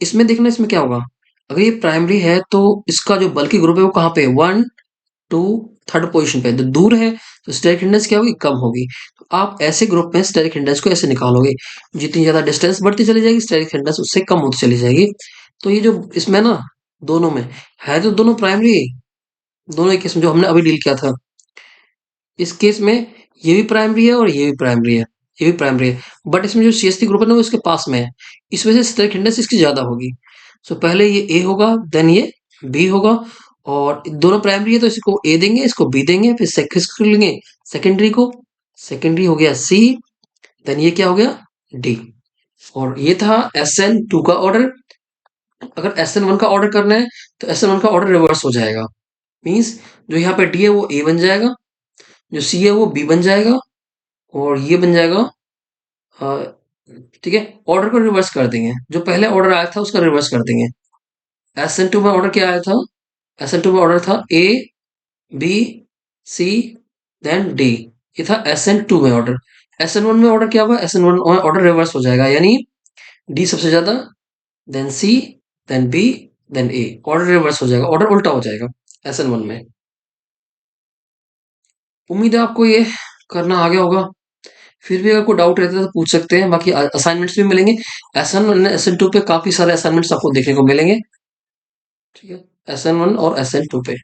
Speaker 1: इसमें देखना इसमें क्या होगा? अगर ये प्राइमरी है तो इसका जो बल्कि ग्रुप है वो कहाँ पे है? 1, टू थर्ड पोजीशन पे है। तो दूर है तो स्टेरिक हिंड्रेंस क्या होगी, कम होगी। तो आप ऐसे ग्रुप में स्टेरिक हिंड्रेंस को ऐसे निकालोगे, जितनी ज्यादा डिस्टेंस बढ़ती चली जाएगी स्टेरिक हिंड्रेंस उससे कम होती चली जाएगी। तो ये जो इसमें ना, दोनों में है तो दोनों प्राइमरी, दोनों एक केस में जो हमने अभी डील किया था, इस केस में ये भी प्राइमरी है और ये भी प्राइमरी है, ये भी प्राइमरी है। बट इसमें जो CH3 ग्रुप है ना वो इसके पास में है, इस वजह से स्टेरिक हिंड्रेंस इसकी ज्यादा होगी। सो पहले ये ए होगा, देन ये बी होगा। और दोनों प्राइमरी है तो इसको ए देंगे, इसको बी देंगे, फिर किसको लेंगे, सेकेंडरी को। सेकेंडरी हो गया सी, देन ये क्या हो गया, डी। और ये था SN2 का ऑर्डर। अगर SN1 का ऑर्डर करना है तो SN1 का ऑर्डर रिवर्स हो जाएगा। मीन्स जो यहाँ पे डी है वो ए बन जाएगा, जो सी है वो बी बन जाएगा, और ये बन जाएगा, अ, ठीक है। ऑर्डर को रिवर्स कर देंगे, जो पहले ऑर्डर आया था उसका रिवर्स कर देंगे। SN2 में ऑर्डर क्या आया था, SN2 में ऑर्डर था A B C then D, ये था SN2 में ऑर्डर। SN1 में ऑर्डर क्या हुआ, SN1 में ऑर्डर रिवर्स हो जाएगा, यानी डी सबसे ज्यादा, देन सी, देन बी, देन ए। ऑर्डर रिवर्स हो जाएगा, ऑर्डर उल्टा हो जाएगा SN1 में। उम्मीद है आपको ये करना आ गया होगा। फिर भी अगर कोई डाउट रहता है तो पूछ सकते हैं, बाकी असाइनमेंट्स भी मिलेंगे। SN1 SN2 पे काफी सारे असाइनमेंट्स आपको देखने को मिलेंगे, ठीक है, SN1 और SN2 पे।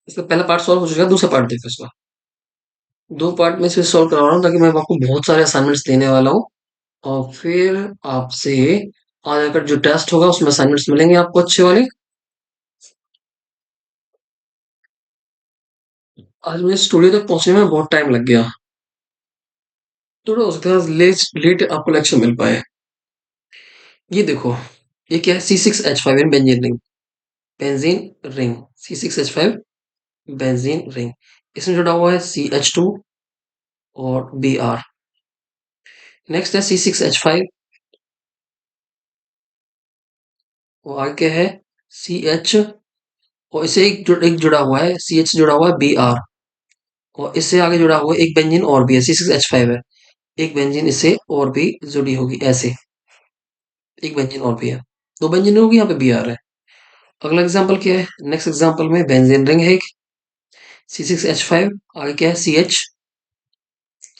Speaker 1: इसका पहला पार्ट सॉल्व हो चुका है, दूसरा पार्ट देखो इसका। दो पार्ट में से सॉल्व करवा रहा हूँ ताकि मैं आपको बहुत सारे असाइनमेंट्स देने वाला हूँ, और फिर आपसे आगे का जो टेस्ट होगा उसमें असाइनमेंट्स मिलेंगे आपको अच्छे वाले। आज मुझे स्टूडियो तक पहुंचने में बहुत टाइम लग गया, थोड़ा हो सकता है लेट लेट आपको लेक्चर मिल पाए। ये देखो, ये क्या है, C6H5 in benzene ring, benzene ring, C6H5 benzene ring. इसमें जुड़ा हुआ है CH2 और Br। नेक्स्ट है C6H5, और आगे क्या है, CH, और इसे एक जुड़ा हुआ है, CH जुड़ा हुआ है Br, और इससे आगे जुड़ा हुआ है एक बेंजीन और भी है, C6H5 है, एक बेंजीन इससे और भी जुड़ी होगी ऐसे, एक बेंजीन और भी है, दो बेंजीन होगी, यहाँ पे Br है। अगला एग्जांपल क्या है, नेक्स्ट एग्जांपल में बेंजीन रिंग है एक, C6H5, आगे क्या है,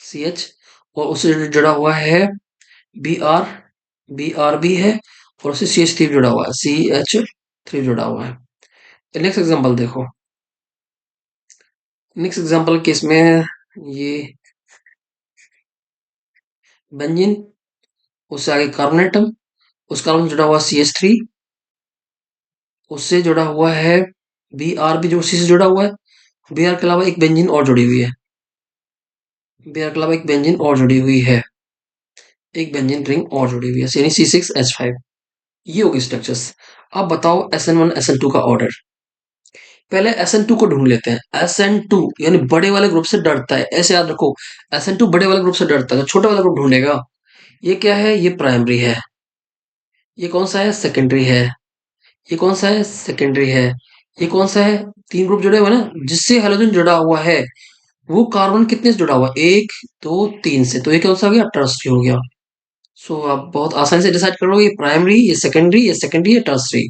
Speaker 1: CH, और उससे जुड़ा हुआ है Br, Br भी है, और उससे CH3 जुड़ा हुआ है, CH3 जुड़ा हुआ है। नेक्स्ट एग्जांपल देखो, नेक्स्ट एग्जांपल केस में ये बेंजीन, उससे आगे कार्बोनेटम, उस कार्बन जुड़ा हुआ CH3, उससे जुड़ा हुआ है Br भी, जो सी से जुड़ा हुआ है। Br के अलावा एक बेंजीन और जुड़ी हुई है, Br के अलावा एक बेंजीन और जुड़ी हुई है, एक बेंजीन रिंग और जुड़ी हुई है, यानी C6H5। ये होगी स्ट्रक्चर्स। अब बताओ SN1 SN2 का ऑर्डर। पहले SN2 को ढूंढ लेते हैं। SN2 यानी बड़े वाले ग्रुप से डरता है, ऐसे याद रखो। SN2 बड़े वाले ग्रुप से डरता है, तो छोटा वाला ग्रुप ढूंढेगा। ये क्या है, ये प्राइमरी है। ये कौन सा है, सेकेंडरी है। ये कौन सा है, सेकेंडरी है। ये कौन सा है, तीन ग्रुप जुड़े हुए हैं ना, जिससे हेलोजन जुड़ा हुआ है वो कार्बन कितने से जुड़ा हुआ है, एक दो तीन से, तो ये कौन सा हो गया, टर्सरी हो गया। सो आप बहुत आसानी से डिसाइड करोगे, ये प्राइमरी, ये सेकेंडरी, ये सेकेंडरी, ये टर्सरी।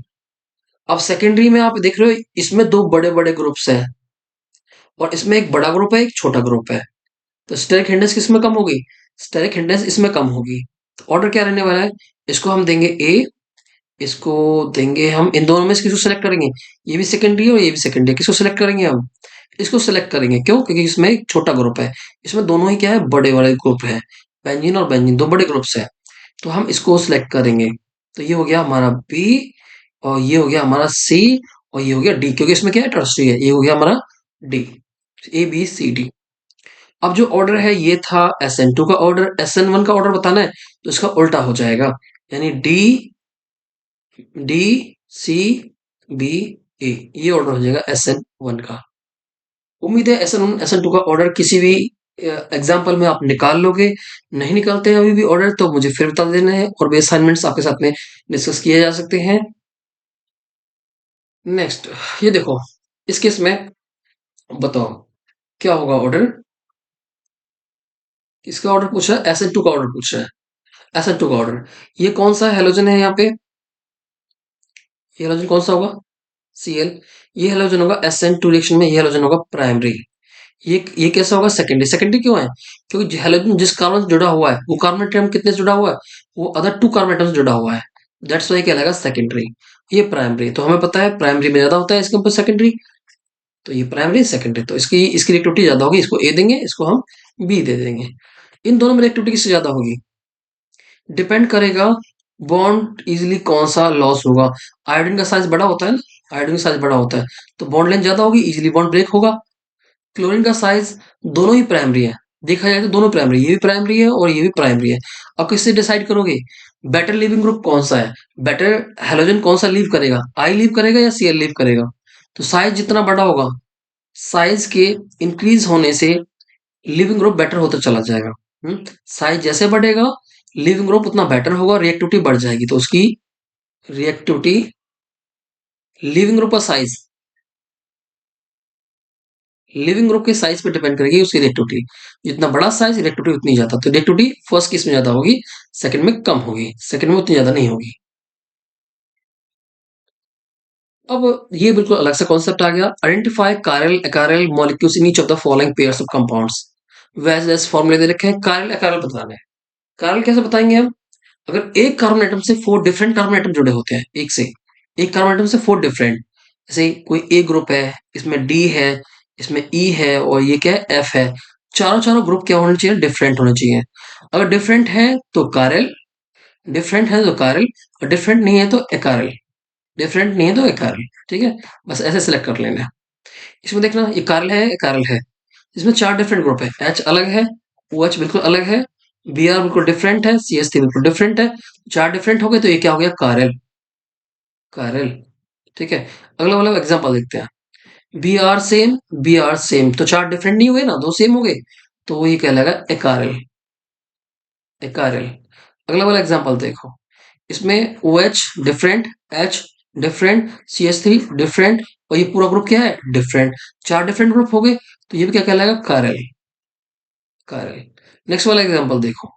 Speaker 1: अब सेकेंडरी में आप देख रहे हो, इसमें दो बड़े बड़े ग्रुप्स हैं, और इसमें एक बड़ा ग्रुप है, एक छोटा ग्रुप है। तो स्टेरिक हिंड्रेंस किसमें कम होगी, स्टेरिक हिंड्रेंस इसमें कम होगी। तो ऑर्डर क्या रहने वाला है, इसको हम देंगे ए, इसको देंगे हम, इन दोनों में से किसको सेलेक्ट करेंगे, ये भी सेकेंडरी है और ये भी सेकेंडरी है, किसको सेलेक्ट करेंगे हम, इसको सेलेक्ट करेंगे। क्यों, क्योंकि इसमें एक छोटा ग्रुप है, इसमें दोनों ही क्या है, बड़े वाले ग्रुप है, बेंजीन और बेंजीन दो बड़े ग्रुप्स है, तो हम इसको सिलेक्ट करेंगे। तो ये हो गया हमारा बी, और ये हो गया हमारा सी, और ये हो गया डी, क्योंकि इसमें क्या है, टर्सरी है। ये हो गया हमारा डी, ABCD। अब जो ऑर्डर है ये था SN2 का ऑर्डर, SN1 का ऑर्डर बताना है तो इसका उल्टा हो जाएगा, यानी डी, डी, सी, बी, ए, ये ऑर्डर हो जाएगा SN1 का। उम्मीद है SN1 SN2 का ऑर्डर किसी भी एग्जाम्पल में आप निकाल लोगे। नहीं निकालते हैं अभी भी ऑर्डर तो मुझे फिर बता देना है, और भी असाइनमेंट्स आपके साथ में डिस्कस किए जा सकते हैं। नेक्स्ट, ये देखो, इस केस में बताओ क्या होगा ऑर्डर। इसका ऑर्डर पूछा है, SN2 का ऑर्डर पूछा है। SN2 का ऑर्डर। ये कौन सा हेलोजन है यहाँ पे? ये हेलोजन कौन सा होगा? Cl। ये हेलोजन होगा SN2 रिएक्शन में, ये हेलोजन होगा प्राइमरी। ये कैसा होगा? सेकेंडरी। सेकेंडरी क्यों है? क्योंकि हेलोजन जिस कार्बन से जुड़ा हुआ है वो कार्बन एटम कितने से जुड़ा हुआ है? वो अदर 2 कार्बन एटम से जुड़ा हुआ है। दैट्स व्हाई कहलाएगा सेकेंडरी। ये प्राइमरी, तो हमें पता है प्राइमरी में ज्यादा होता है इसके ऊपर सेकेंडरी। तो ये प्राइमरी सेकेंडरी, तो इसकी इसकी रिएक्टिविटी ज्यादा होगी, इसको ए देंगे, इसको हम बी दे देंगे। इन दोनों में रिएक्टिविटी किससे ज्यादा होगी? डिपेंड करेगा बॉन्ड इजीली कौन सा लॉस होगा। आयोडीन का साइज बड़ा होता है ना, आयोडीन का साइज बड़ा होता है तो बॉन्ड लेंथ ज्यादा होगी, इजीली बॉन्ड ब्रेक होगा। क्लोरीन का साइज, दोनों ही प्राइमरी है, देखा जाए तो दोनों प्राइमरी, ये भी प्राइमरी है और ये भी प्राइमरी है। अब किससे डिसाइड करोगे बेटर लिविंग ग्रुप कौन सा है? बेटर हेलोजन कौन सा लीव करेगा, आई लीव करेगा या सीएल लीव करेगा? तो साइज जितना बड़ा होगा, साइज के इंक्रीज होने से लिविंग ग्रुप बेटर होता चला जाएगा। साइज जैसे बढ़ेगा लिविंग ग्रुप उतना बेटर होगा, रिएक्टिविटी बढ़ जाएगी, तो उसकी रिएक्टिविटी, लिविंग ग्रुप का साइज लिविंग ग्रुप के साइज पे डिपेंड करेगी उसकी रिएक्टिविटी। जितना बड़ा साइज रिएक्टिविटी उतनी ज्यादा, तो रिएक्टिविटी फर्स्ट केस में ज्यादा होगी, सेकंड में कम होगी, सेकंड में उतनी ज्यादा नहीं होगी। अब ये बिल्कुल अलग सा कॉन्सेप्ट आ गया, identify chiral achiral molecules in each of the following pairs of compounds. वैसे जैसे फॉर्मूले दे रखे हैं, कायरल अकार्यल बताना है। कायरल कैसे बताएंगे हम? अगर एक कार्बन एटम से 4 डिफरेंट कार्बन एटम जुड़े होते हैं, एक कार्बन एटम से 4 डिफरेंट, जैसे कोई ए ग्रुप है, इसमें डी है, इसमें ई है और ये क्या है? एफ है। चारों चारों ग्रुप क्या होने चाहिए? डिफरेंट होने चाहिए। अगर डिफरेंट है तो कारल, डिफरेंट है तो कारल, और डिफरेंट नहीं है तो एकारल, डिफरेंट नहीं है तो एकारल। ठीक है, बस ऐसे सिलेक्ट कर लेना है। इसमें देखना ये कारल है एकारल है, इसमें 4 डिफरेंट ग्रुप है, एच अलग है, ओ एच बिल्कुल अलग है, बी आर बिल्कुल डिफरेंट है, सी एस थ्री बिल्कुल डिफरेंट है। 4 डिफरेंट हो गए तो ये क्या हो गया? कारल, कारल। ठीक है, अगला वाला एग्जांपल देखते हैं। B are same, B are same, तो 4 डिफरेंट नहीं हुए ना, 2 सेम हो गए, तो वही कहलाएगा एकारल, एकारल। अगला वाला एग्जांपल देखो, इसमें O H different, H different, C H three different, और ये पूरा ग्रुप क्या है? डिफरेंट। 4 डिफरेंट ग्रुप हो गए, तो ये भी क्या कहलाएगा? कारल, कारल। नेक्स्ट वाला एग्जांपल देखो,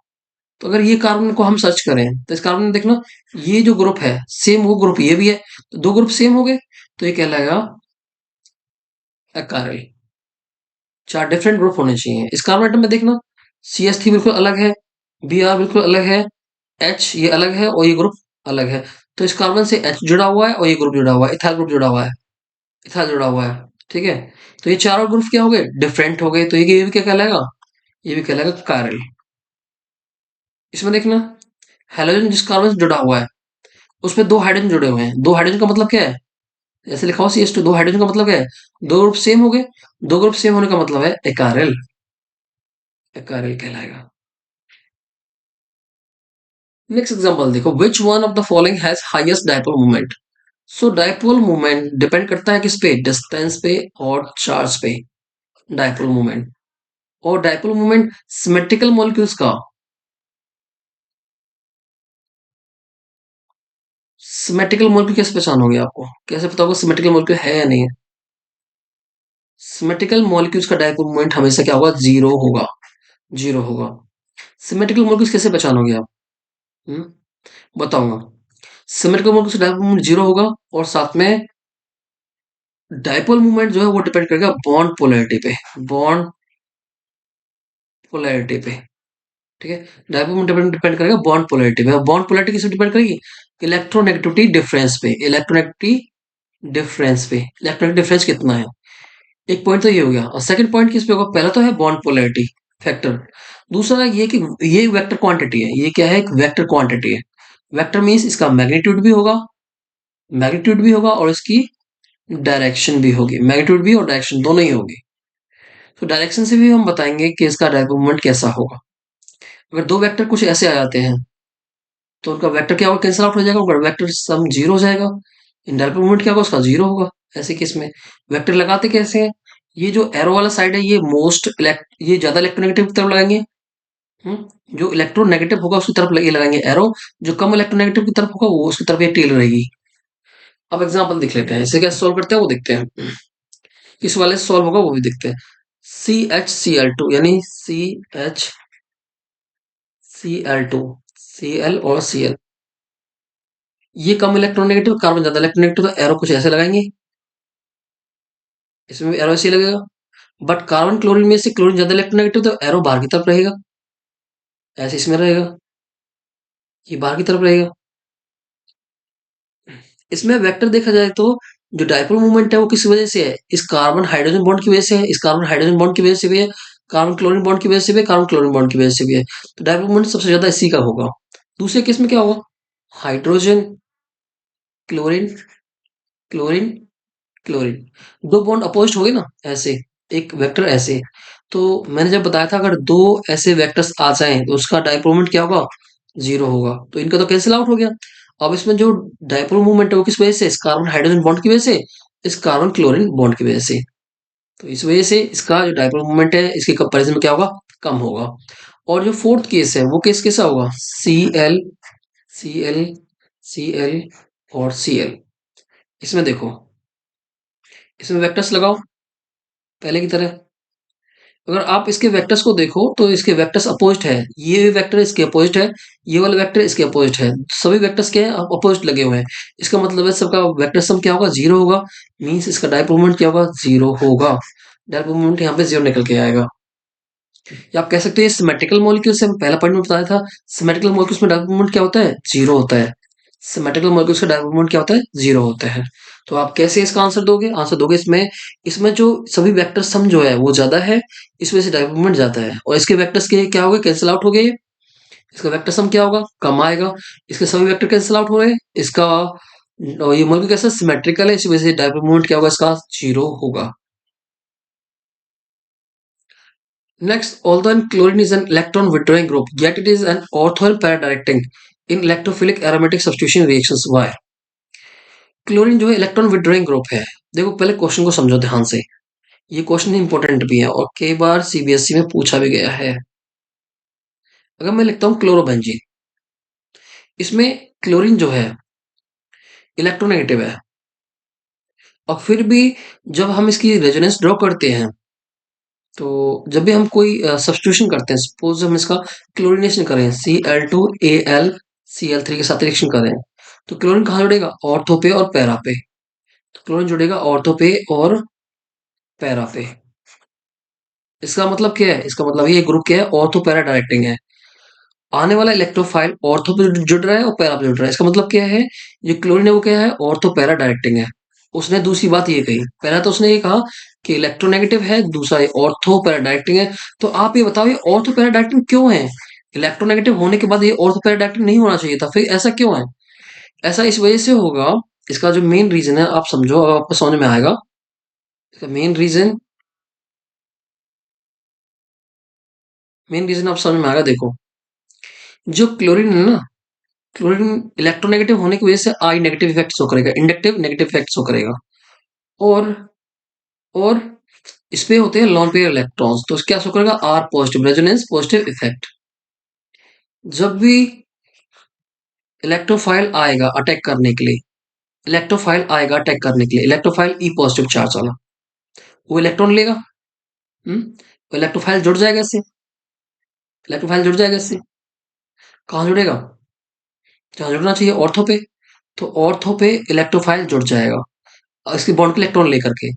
Speaker 1: तो अगर ये कार्बन को हम सर्च करें तो इस कार्बन में देखना, ये जो ग्रुप है सेम वो ग्रुप ये भी है, तो 2 ग्रुप सेम हो गए, तो ये कहलाएगा अकार्यल। 4 डिफरेंट ग्रुप होने चाहिए। इस कार्बन आइटम में देखना, सी एस थ्री बिल्कुल अलग है, बी आर बिल्कुल अलग है, एच ये अलग है और ये ग्रुप अलग है। तो इस कार्बन से एच जुड़ा हुआ है और ये ग्रुप जुड़ा हुआ है, इथाइल ग्रुप जुड़ा हुआ है, इथाइल जुड़ा हुआ है। ठीक है, तो ये चारों ग्रुप क्या हो गए? डिफरेंट हो गए, तो ये भी क्या कहलाएगा? ये भी कहलाएगा कारल। इसमें देखना, हेलोजन जिस कार्बन से जुड़ा हुआ है उसमें 2 हाइड्रोजन जुड़े हुए हैं, 2 हाइड्रोजन का मतलब क्या है? जैसे लिखा हो सी एस टू, 2 हाइड्रोजन का मतलब क्या है? 2 ग्रुप सेम हो गए, 2 ग्रुप सेम होने का मतलब है एकारल, एकारल कहलाएगा। नेक्स्ट एग्जांपल देखो, which one of the following has highest dipole moment? So dipole moment depend करता है किस पे? डिस्टेंस पे और चार्ज पे। डायपोल मोमेंट, और डायपोल मोमेंट सिमेट्रिकल मॉलिक्यूल्स का, सिमेट्रिकल मॉलिक्यूल कैसे पहचानोगे? आपको कैसे पता होगा सिमेट्रिकल मॉलिक्यूल है या नहीं है? सिमेट्रिकल मॉलिक्यूल्स का डायपोल मोमेंट हमेशा क्या होगा? जीरो होगा, जीरो होगा। सिमेट्रिकल मॉलिक्यूल्स कैसे पहचानोगे आप? हम्म, बताऊंगा। सिमेट्रिकल मॉलिक्यूल्स का डायपोल मोमेंट जीरो होगा, और साथ में डायपोल मोमेंट जो है वो डिपेंड करेगा बॉन्ड पोलैरिटी पे, बॉन्ड पोलैरिटी पे। ठीक है, डायपोल मोमेंट डिपेंड करेगा बॉन्ड पोलैरिटी पे, और बॉन्ड पोलैरिटी किस पे डिपेंड करेगी? इलेक्ट्रोनेगेटिविटी डिफरेंस पे, इलेक्ट्रोनेगेटिविटी डिफरेंस पे, इलेक्ट्रोनेगेटिव डिफरेंस कितना है। एक पॉइंट तो ये हो गया, और सेकंड पॉइंट किस पे होगा? पहला तो है बॉन्ड पोलैरिटी फैक्टर, दूसरा ये कि ये वेक्टर क्वांटिटी है, ये क्या है? एक वेक्टर क्वांटिटी है। वेक्टर मींस इसका मैग्नीट्यूड भी होगा, मैग्नीट्यूड भी होगा और इसकी डायरेक्शन भी होगी, मैग्नीट्यूड भी और डायरेक्शन दोनों ही होगी। तो डायरेक्शन से भी हम बताएंगे कि इसका डायपोल मोमेंट कैसा होगा। अगर दो वेक्टर कुछ ऐसे आ जाते हैं तो उनका वेक्टर क्या होगा? कैंसिल आउट हो जाएगा, उनका वेक्टर सम जीरो हो जाएगा, इन डायपोल मोमेंट क्या होगा? उसका जीरो होगा। ऐसे केस में वेक्टर लगाते कैसे हैं? ये जो एरो वाला साइड है ये ये ज्यादा इलेक्ट्रोनेगेटिव की तरफ लगाएंगे। जो इलेक्ट्रोनेगेटिव होगा उसकी तरफ ये लगाएंगे एरो, जो कम इलेक्ट्रोनेगेटिव की तरफ होगा वो उसकी तरफ ये टेल रहेगी। अब एग्जांपल देख लेते हैं, इसे कैसे सॉल्व करते हैं वो देखते हैं, किस वाले से सॉल्व होगा वो भी देखते हैं। CHCl2 यानी CHCl2, Cl और Cl, ये कम इलेक्ट्रोनेगेटिव, कार्बन ज्यादा इलेक्ट्रोनेगेटिव, तो एरो कुछ ऐसे लगाएंगे, इसमें भी एरो ऐसे ही लगेगा। बट कार्बन क्लोरीन में से क्लोरीन ज्यादा इलेक्ट्रोनेगेटिव, तो एरो बाहर की तरफ रहेगा, ऐसे इसमें रहेगा, ये बाहर की तरफ रहेगा। इसमें वेक्टर देखा जाए तो जो डायपोल मूवमेंट है वो किस वजह से है, इस कार्बन हाइड्रोजन बॉन्ड की वजह से है, इस कार्बन हाइड्रोजन बॉन्ड की वजह से भी है, कार्बन क्लोरीन बॉन्ड की वजह से भी है, कार्बन क्लोरीन बॉन्ड की वजह से भी है। तो डायपोल मूवमेंट सबसे ज्यादा इसी का होगा। दूसरे केस में क्या होगा, हाइड्रोजन क्लोरीन क्लोरीन क्लोरीन, दो बॉन्ड अपोजिट हो गए ना ऐसे, एक वेक्टर ऐसे। तो मैंने जब बताया था अगर दो ऐसे वेक्टर्स आ जाएं तो उसका डायपोल मोमेंट क्या होगा, जीरो होगा, तो इनका तो कैंसिल आउट हो गया। अब इसमें जो डायपोल मूवमेंट है वो किस वजह से, इस कार्बन हाइड्रोजन बॉन्ड की वजह से, इस कार्बन क्लोरीन बॉन्ड की वजह से। तो इस वजह से इसका जो डायपोल मूवमेंट है इसके कंपैरिजन में क्या होगा, कम होगा। और जो फोर्थ केस है वो केस कैसा होगा, सी एल सी एल और सी एल। इसमें देखो, इसमें वेक्टर्स लगाओ पहले की तरह। अगर आप इसके वेक्टर्स को देखो तो इसके वेक्टर्स अपोजिट है, ये वेक्टर इसके अपोजिट है, ये वाला वेक्टर इसके अपोजिट है, सभी वेक्टर्स के अपोजिट लगे हुए हैं। इसका मतलब है सबका वेक्टर सम क्या होगा, जीरो होगा। मींस इसका डायपोल मोमेंट क्या होगा, जीरो होगा। डायपोल मोमेंट यहाँ पे जीरो निकल के आएगा। या आप कह सकते हैं सिमेट्रिकल मॉलिक्यूल से हम पहला पॉइंट में बताया था, सिमेट्रिकल मॉलिक्यूल्स में डायपोल मोमेंट क्या होता है, जीरो होता है। सिमेट्रिकल मॉलिक्यूल्स का डायपोल मोमेंट क्या होता है, जीरो होता है। तो आप कैसे इसका आंसर दोगे, आंसर दोगे इसमें, इसमें जो सभी वेक्टर सम जो है वो ज्यादा है, इस वजह से डायपोल मोमेंट ज्यादा है। और इसके वेक्टर्स के क्या हो गए, कैंसिल आउट हो गए। इसका वेक्टर सम क्या होगा, कम आएगा। इसके सभी वेक्टर कैंसिल आउट हो रहे हैं, इसका और ये मॉलिक्यूल कैसा सिमेट्रिकल है, इस वजह से डायपोल मोमेंट क्या होगा, इसका जीरो होगा। Next, although chlorine is an electron withdrawing group, yet it is an ortho para-directing in electrophilic aromatic substitution reactions. Why? Chlorine जो है इलेक्ट्रॉन विड्रॉइंग ग्रुप है। देखो पहले क्वेश्चन को समझो ध्यान से, ये क्वेश्चन इंपॉर्टेंट भी है और कई बार सीबीएसई में पूछा भी गया है। अगर मैं लिखता हूँ क्लोरोबेंजीन, इसमें क्लोरीन जो है इलेक्ट्रोनेगेटिव है, और फिर भी जब हम इसकी रेजोनेंस ड्रॉ करते हैं, तो जब भी हम कोई सब्स्टिट्यूशन करते हैं, सपोज हम इसका क्लोरीनेशन करें, Cl2Al Cl3 के साथ रिएक्शन करें, तो क्लोरीन कहाँ जुड़ेगा, ऑर्थो पे और पैरा पे। तो क्लोरीन जुड़ेगा ऑर्थो पे और पैरा पे। इसका मतलब क्या है, इसका मतलब ये ग्रुप क्या है, ऑर्थो पैरा डायरेक्टिंग है। आने वाला इलेक्ट्रोफाइल ऑर्थो पे जुड़ रहा है और पैरा पे जुड़ रहा है। इसका मतलब क्या है, ये क्लोरीन है वो क्या है, ऑर्थो पैरा डायरेक्टिंग है। उसने दूसरी बात ये कही, पहला तो उसने ये कहा कि इलेक्ट्रोनेगेटिव है, दूसरा ये ऑर्थो पैरा डायरेक्टिंग है। तो आप ये बताओ, ये ऑर्थो पैरा डायरेक्टिंग क्यों है, इलेक्ट्रोनेगेटिव होने के बाद ये ऑर्थो पैरा डायरेक्टिंग नहीं होना चाहिए था, फिर ऐसा क्यों है। ऐसा इस वजह से होगा, इसका जो मेन रीजन है आप समझो, अब आपको समझ में आएगा। इसका मेन रीजन आप समझ में आएगा। देखो, जो क्लोरीन है ना, क्लोरीन इलेक्ट्रोनेगेटिव होने की वजह से आई नेगेटिव इफेक्ट शो करेगा, इंडक्टिव नेगेटिव इफेक्ट शो करेगा। और और इस पे होते हैं लॉन पेयर इलेक्ट्रॉन्स, तो क्या शो करेगा, R positive, resonance positive effect. जब भी इलेक्ट्रोफाइल आएगा अटैक करने के लिए, इलेक्ट्रोफाइल आएगा अटैक करने के लिए, इलेक्ट्रोफाइल ई पॉजिटिव चार्ज वाला, वो इलेक्ट्रॉन लेगा। तो इलेक्ट्रोफाइल जुड़ जाएगा इससे, इलेक्ट्रोफाइल जुड़ जाएगा इससे। कहाँ जुड़ेगा, जहाँ जुड़ना चाहिए, ऑर्थो पे। तो ऑर्थो पे इलेक्ट्रोफाइल जुड़ जाएगा, और इसकी बॉन्ड के इलेक्ट्रॉन लेकर के।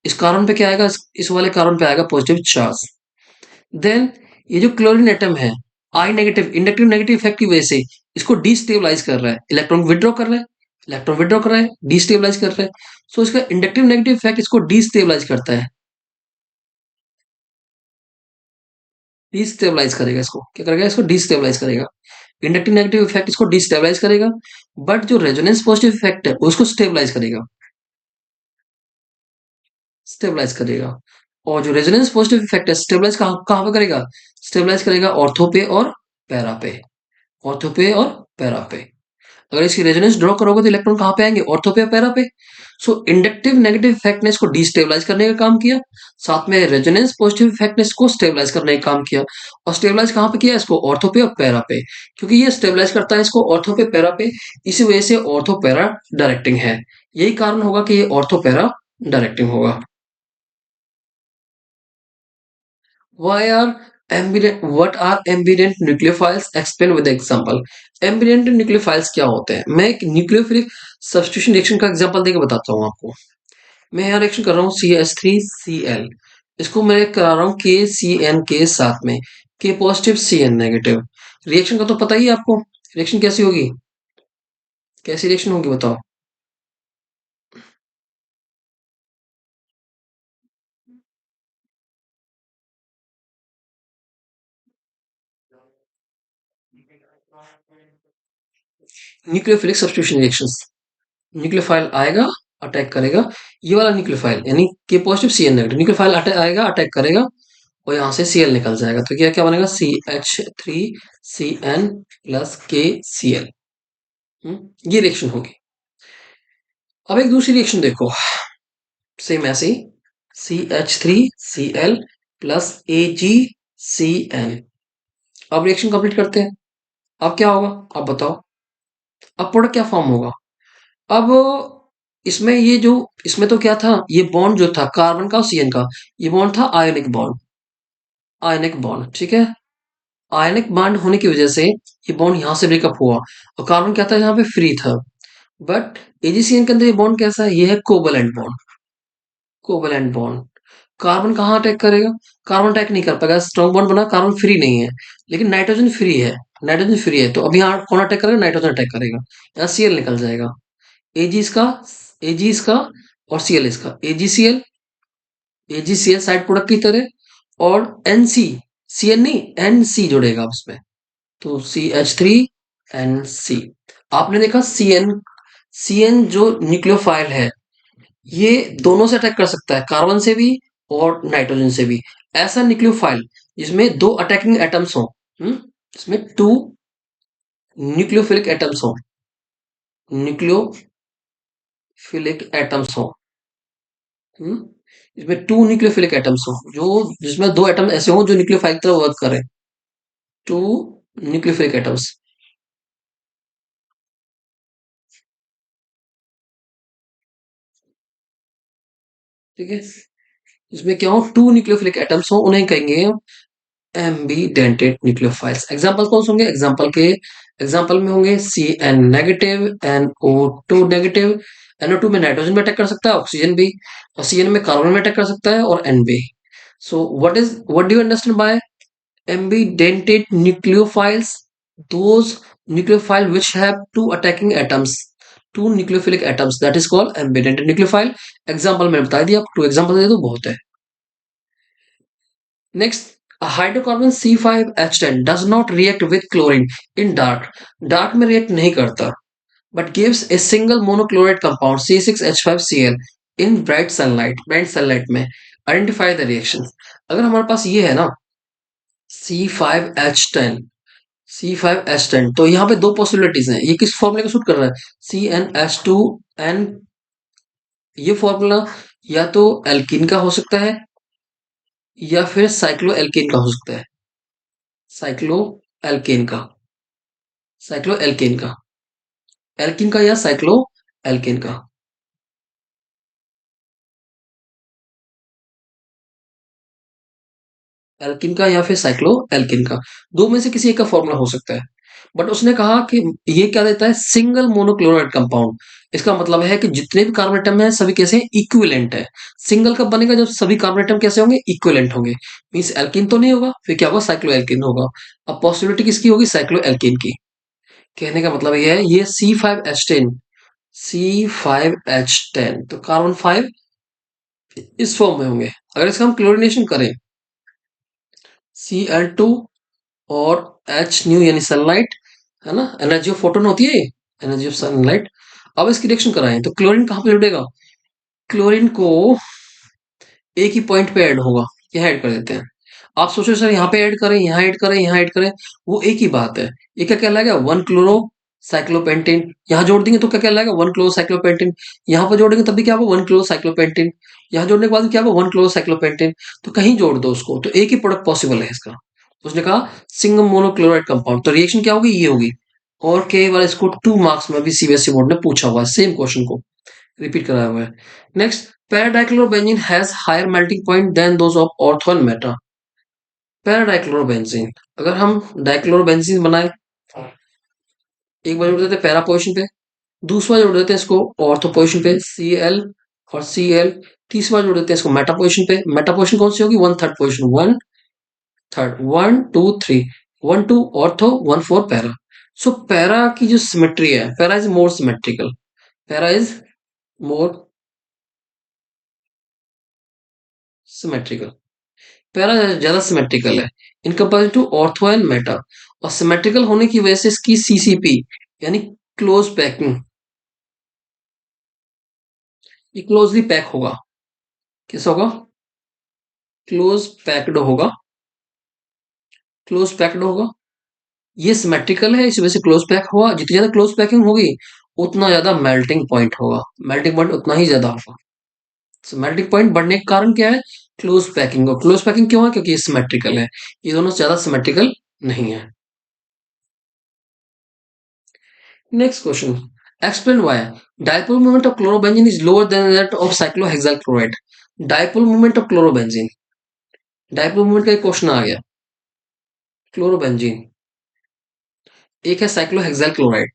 Speaker 1: इस कार्बन पे क्या आएगा, इस वाले कार्बन पे आएगा पॉजिटिव चार्ज। देन ये जो क्लोरीन एटम है, आई नेगेटिव इंडक्टिव नेगेटिव इफेक्ट की वजह से इसको डिस्टेबलाइज कर रहा है, इलेक्ट्रॉन विड्रॉ कर रहा है, इलेक्ट्रॉन विड्रॉ कर रहा है, डिस्टेबलाइज कर रहा है। सो इसका इंडक्टिव नेगेटिव इफेक्ट इसको डिस्टेबलाइज करता है, डिस्टेबलाइज करेगा, इसको क्या करेगा, इसको डिस्टेबलाइज करेगा। इंडक्टिव नेगेटिव इफेक्ट इसको डिस्टेबलाइज करेगा, बट जो रेजोनेंस पॉजिटिव इफेक्ट है उसको स्टेबलाइज करेगा, स्टेबलाइज करेगा। और जो रेजोनेंस पॉजिटिव इफेक्ट है स्टेबलाइज कहाँ कहाँ पे करेगा, स्टेबलाइज करेगा ऑर्थो पे और पैरा पे, ऑर्थो पे और पैरा पे। अगर इसकी रेजोनेंस ड्रॉ करोगे तो इलेक्ट्रॉन कहाँ पे आएंगे, ऑर्थो पे और पैरा पे। सो इंडक्टिव नेगेटिव इफेक्ट ने इसको डिस्टेबलाइज करने का काम किया, साथ में रेजोनेंस पॉजिटिव इफेक्ट ने इसको स्टेबलाइज करने का काम किया। और स्टेबलाइज कहाँ पे किया, इसको ऑर्थो पे और पैरा पे, क्योंकि ये स्टेबलाइज करता है इसको ऑर्थो पे पैरा पे, इसी वजह से ऑर्थो पैरा डायरेक्टिंग है। यही कारण होगा कि ये ऑर्थो पैरा डायरेक्टिंग होगा। Why are ambident, what are ambident nucleophiles, explain with example. Ambident nucleophiles क्या होते हैं? मैं एक न्यूक्लियोफिलिक सब्स्टिट्यूशन रिएक्शन का एग्जांपल देके बताता हूँ आपको। मैं यहाँ रिएक्शन कर रहा हूँ CH3Cl, इसको मैं करा रहा हूँ KCN के साथ में, K positive CN negative. Reaction का तो पता ही है आपको, रिएक्शन कैसी होगी, कैसी रिएक्शन होगी बताओ। न्यूक्लियोफिलिक सब्स्टिट्यूशन रिएक्शंस, न्यूक्लियोफाइल आएगा, अटैक करेगा, ये वाला न्यूक्लियोफाइल यानी K positive CN negative, nucleophile आएगा, अटैक करेगा, और यहाँ से Cl निकल जाएगा, तो क्या क्या बनेगा, CH3CN प्लस KCl। ये रिएक्शन होगी। अब एक दूसरी रिएक्शन देखो, सेम ऐसे ही CH3Cl प्लस AgCN। अब रिएक्शन कंप्लीट करते हैं। अब क्या होगा, अब बताओ, अब प्रोडक्ट क्या फॉर्म होगा। अब इसमें ये जो, इसमें तो क्या था, ये बॉन्ड जो था कार्बन का और CN का, ये बॉन्ड था आयनिक बॉन्ड, आयनिक बॉन्ड, ठीक है। आयनिक बॉन्ड होने की वजह से ये बॉन्ड यहां से ब्रेकअप हुआ, और कार्बन क्या था यहाँ पे, फ्री था। बट AgCN के अंदर ये बॉन्ड कैसा है, ये है covalent bond, covalent bond. Carbon कहाँ अटैक करेगा, कार्बन अटैक नहीं कर पाएगा, स्ट्रॉन्ग बॉन्ड बना, कार्बन फ्री नहीं है, लेकिन नाइट्रोजन फ्री है, नाइट्रोजन फ्री है, तो अब यहाँ कौन अटैक करेगा, नाइट्रोजन अटैक करेगा, यहाँ Cl निकल जाएगा। एजी इसका, एजी इसका, और Cl इसका, AgCl, AgCl साइड प्रोडक्ट की तरह, और NC, CN नहीं NC जुड़ेगा अब इसमें, तो CH3NC। आपने देखा CN, CN जो न्यूक्लियोफाइल है, ये दोनों से अटैक कर सकता है, कार्बन से भी और नाइट्रोजन से भी। ऐसा न्यूक्लियोफाइल जिसमें दो अटैकिंग एटम्स हो, इसमें टू न्यूक्लियोफिलिक एटम्स हो, न्यूक्लियोफिलिक एटम्स हो, हम्म, इसमें टू न्यूक्लियोफिलिक एटम्स हो, जो जिसमें दो एटम ऐसे हो जो न्यूक्लियोफाइल की तरह वर्क करें, टू न्यूक्लियोफिलिक एटम्स, ठीक है। इसमें क्या हो, टू न्यूक्लियोफिलिक एटम्स हो, उन्हें कहेंगे एम्बीडेंटेड न्यूक्लियोफाइल्स। एग्जाम्पल कौन से होंगे, एग्जाम्पल के, एग्जाम्पल में होंगे CN negative, NO2 negative. NO2 में नाइट्रोजन में अटैक कर सकता है, ऑक्सीजन भी, और CN में कार्बन में अटैक कर सकता है, और N भी। So what do you understand by एम्बीडेंटेड nucleophiles? Those nucleophile which have two attacking atoms, two nucleophilic atoms, that is called एम्बीडेंटेड nucleophile. Example मैंने बता दिया, आपको 2 एग्जाम्पल दे दो बहुत है। Next, a hydrocarbon C5H10 does not react with chlorine in dark. Dark में react नहीं करता, but gives a single monochloride compound C6H5Cl in bright sunlight. Bright sunlight में identify the reactions. अगर हमारे पास ये है ना C5H10, C5H10, तो यहाँ पे दो पॉसिबिलिटीज हैं, ये किस फॉर्मूले को सूट कर रहा है, CnH2n। ये फॉर्मूला या तो एल्कीन का हो सकता है, या फिर साइक्लो एल्केन का हो सकता है, साइक्लो एल्केन का, साइक्लो एल्केन का, एल्किन का या साइक्लो एल्केन का, एल्किन का या फिर साइक्लो एल्किन का, दो में से किसी एक का फॉर्मूला हो सकता है। बट उसने कहा कि ये क्या देता है, सिंगल मोनोक्लोराइड कंपाउंड। इसका मतलब है कि जितने भी कार्बन एटम है सभी कैसे इक्विवेलेंट है। सिंगल कब बनेगा, जब सभी कार्बन एटम कैसे होंगे, इक्विवेलेंट होंगे। मींस एल्किन तो नहीं होगा, फिर क्या होगा, साइक्लो एल्किन होगा। अब पॉसिबिलिटी किसकी होगी, साइक्लो एल्किन की। कहने का मतलब ये है, ये C5H10, C5H10 तो कार्बन 5 इस फॉर्म में होंगे। अगर इसका हम क्लोरीनेशन करें, Cl2 और H न्यू यानी सनलाइट, है ना, एनर्जी ऑफ फोटोन होती है, एनर्जी ऑफ सनलाइट। अब इसकी रिएक्शन कराएं तो क्लोरीन कहाँ पे जुड़ेगा, क्लोरीन को एक ही पॉइंट पे ऐड होगा, यहाँ ऐड कर देते हैं। आप सोचो सर यहाँ पे ऐड करें, यहाँ ऐड करें, यहाँ ऐड करें, वो एक ही बात है। ये क्या कहलाएगा, वन क्लोरो साइक्लोपेंटेन। यहाँ जोड़ देंगे तो क्या कहलाएगा, वन क्लोरो साइक्लोपेंटेन। यहाँ पर जोड़ेंगे तब भी क्या होगा, वन क्लोरो साइक्लोपेंटेन। यहाँ जोड़ने के बाद क्या होगा, वन क्लोरो साइक्लोपेंटेन। तो कहीं जोड़ दो उसको, तो एक ही प्रोडक्ट पॉसिबल है इसका। उसने कहा सिंगल मोनोक्लोराइड कंपाउंड, तो रिएक्शन क्या होगी, ये होगी। और कई बार इसको 2 मार्क्स में भी CBSE बोर्ड ने पूछा हुआ है, सेम क्वेश्चन को रिपीट कराया हुआ है। Next, para-dichlorobenzene has higher melting point than those of ortho and meta. Para dichlorobenzene. अगर हम डाइक्लोरोबेंजीन बनाए, एक बार जोड़ देते हैं पैरा पोजीशन पे, दूसरा जोड़ देते हैं इसको ऑर्थो पोजीशन पे, Cl और Cl। तीसरा जोड़ देते हैं इसको मेटा पोजीशन पे। मेटा पोजीशन कौन सी होगी? One third position, one third, one two three, one two ortho, one four para. So para की जो सिमेट्री है, para is more symmetrical, para is more symmetrical, para ज्यादा सिमेट्रिकल है in comparison to ortho and meta. और symmetrical होने की वजह से इसकी सीसीपी यानी क्लोज पैकिंग, ये क्लोजली पैक होगा। कैसा होगा? क्लोज पैक्ड होगा, क्लोज पैक्ड होगा। ये सिमेट्रिकल है, इस वजह से क्लोज पैक हुआ। जितनी ज्यादा क्लोज पैकिंग होगी उतना ज्यादा मेल्टिंग पॉइंट होगा, मेल्टिंग पॉइंट उतना ही ज्यादा होगा। तो मेल्टिंग पॉइंट बढ़ने का कारण क्या है? Close packing. और क्लोज पैकिंग क्यों है? क्योंकि ये सिमेट्रिकल है, ये दोनों ज्यादा सिमेट्रिकल नहीं है। Next question, explain why dipole moment of chlorobenzene is lower than that of cyclohexyl chloride. Dipole moment of chlorobenzene, dipole moment का एक क्वेश्चन आ गया। क्लोरोबेंजीन, एक है साइक्लोहेक्साइल क्लोराइड,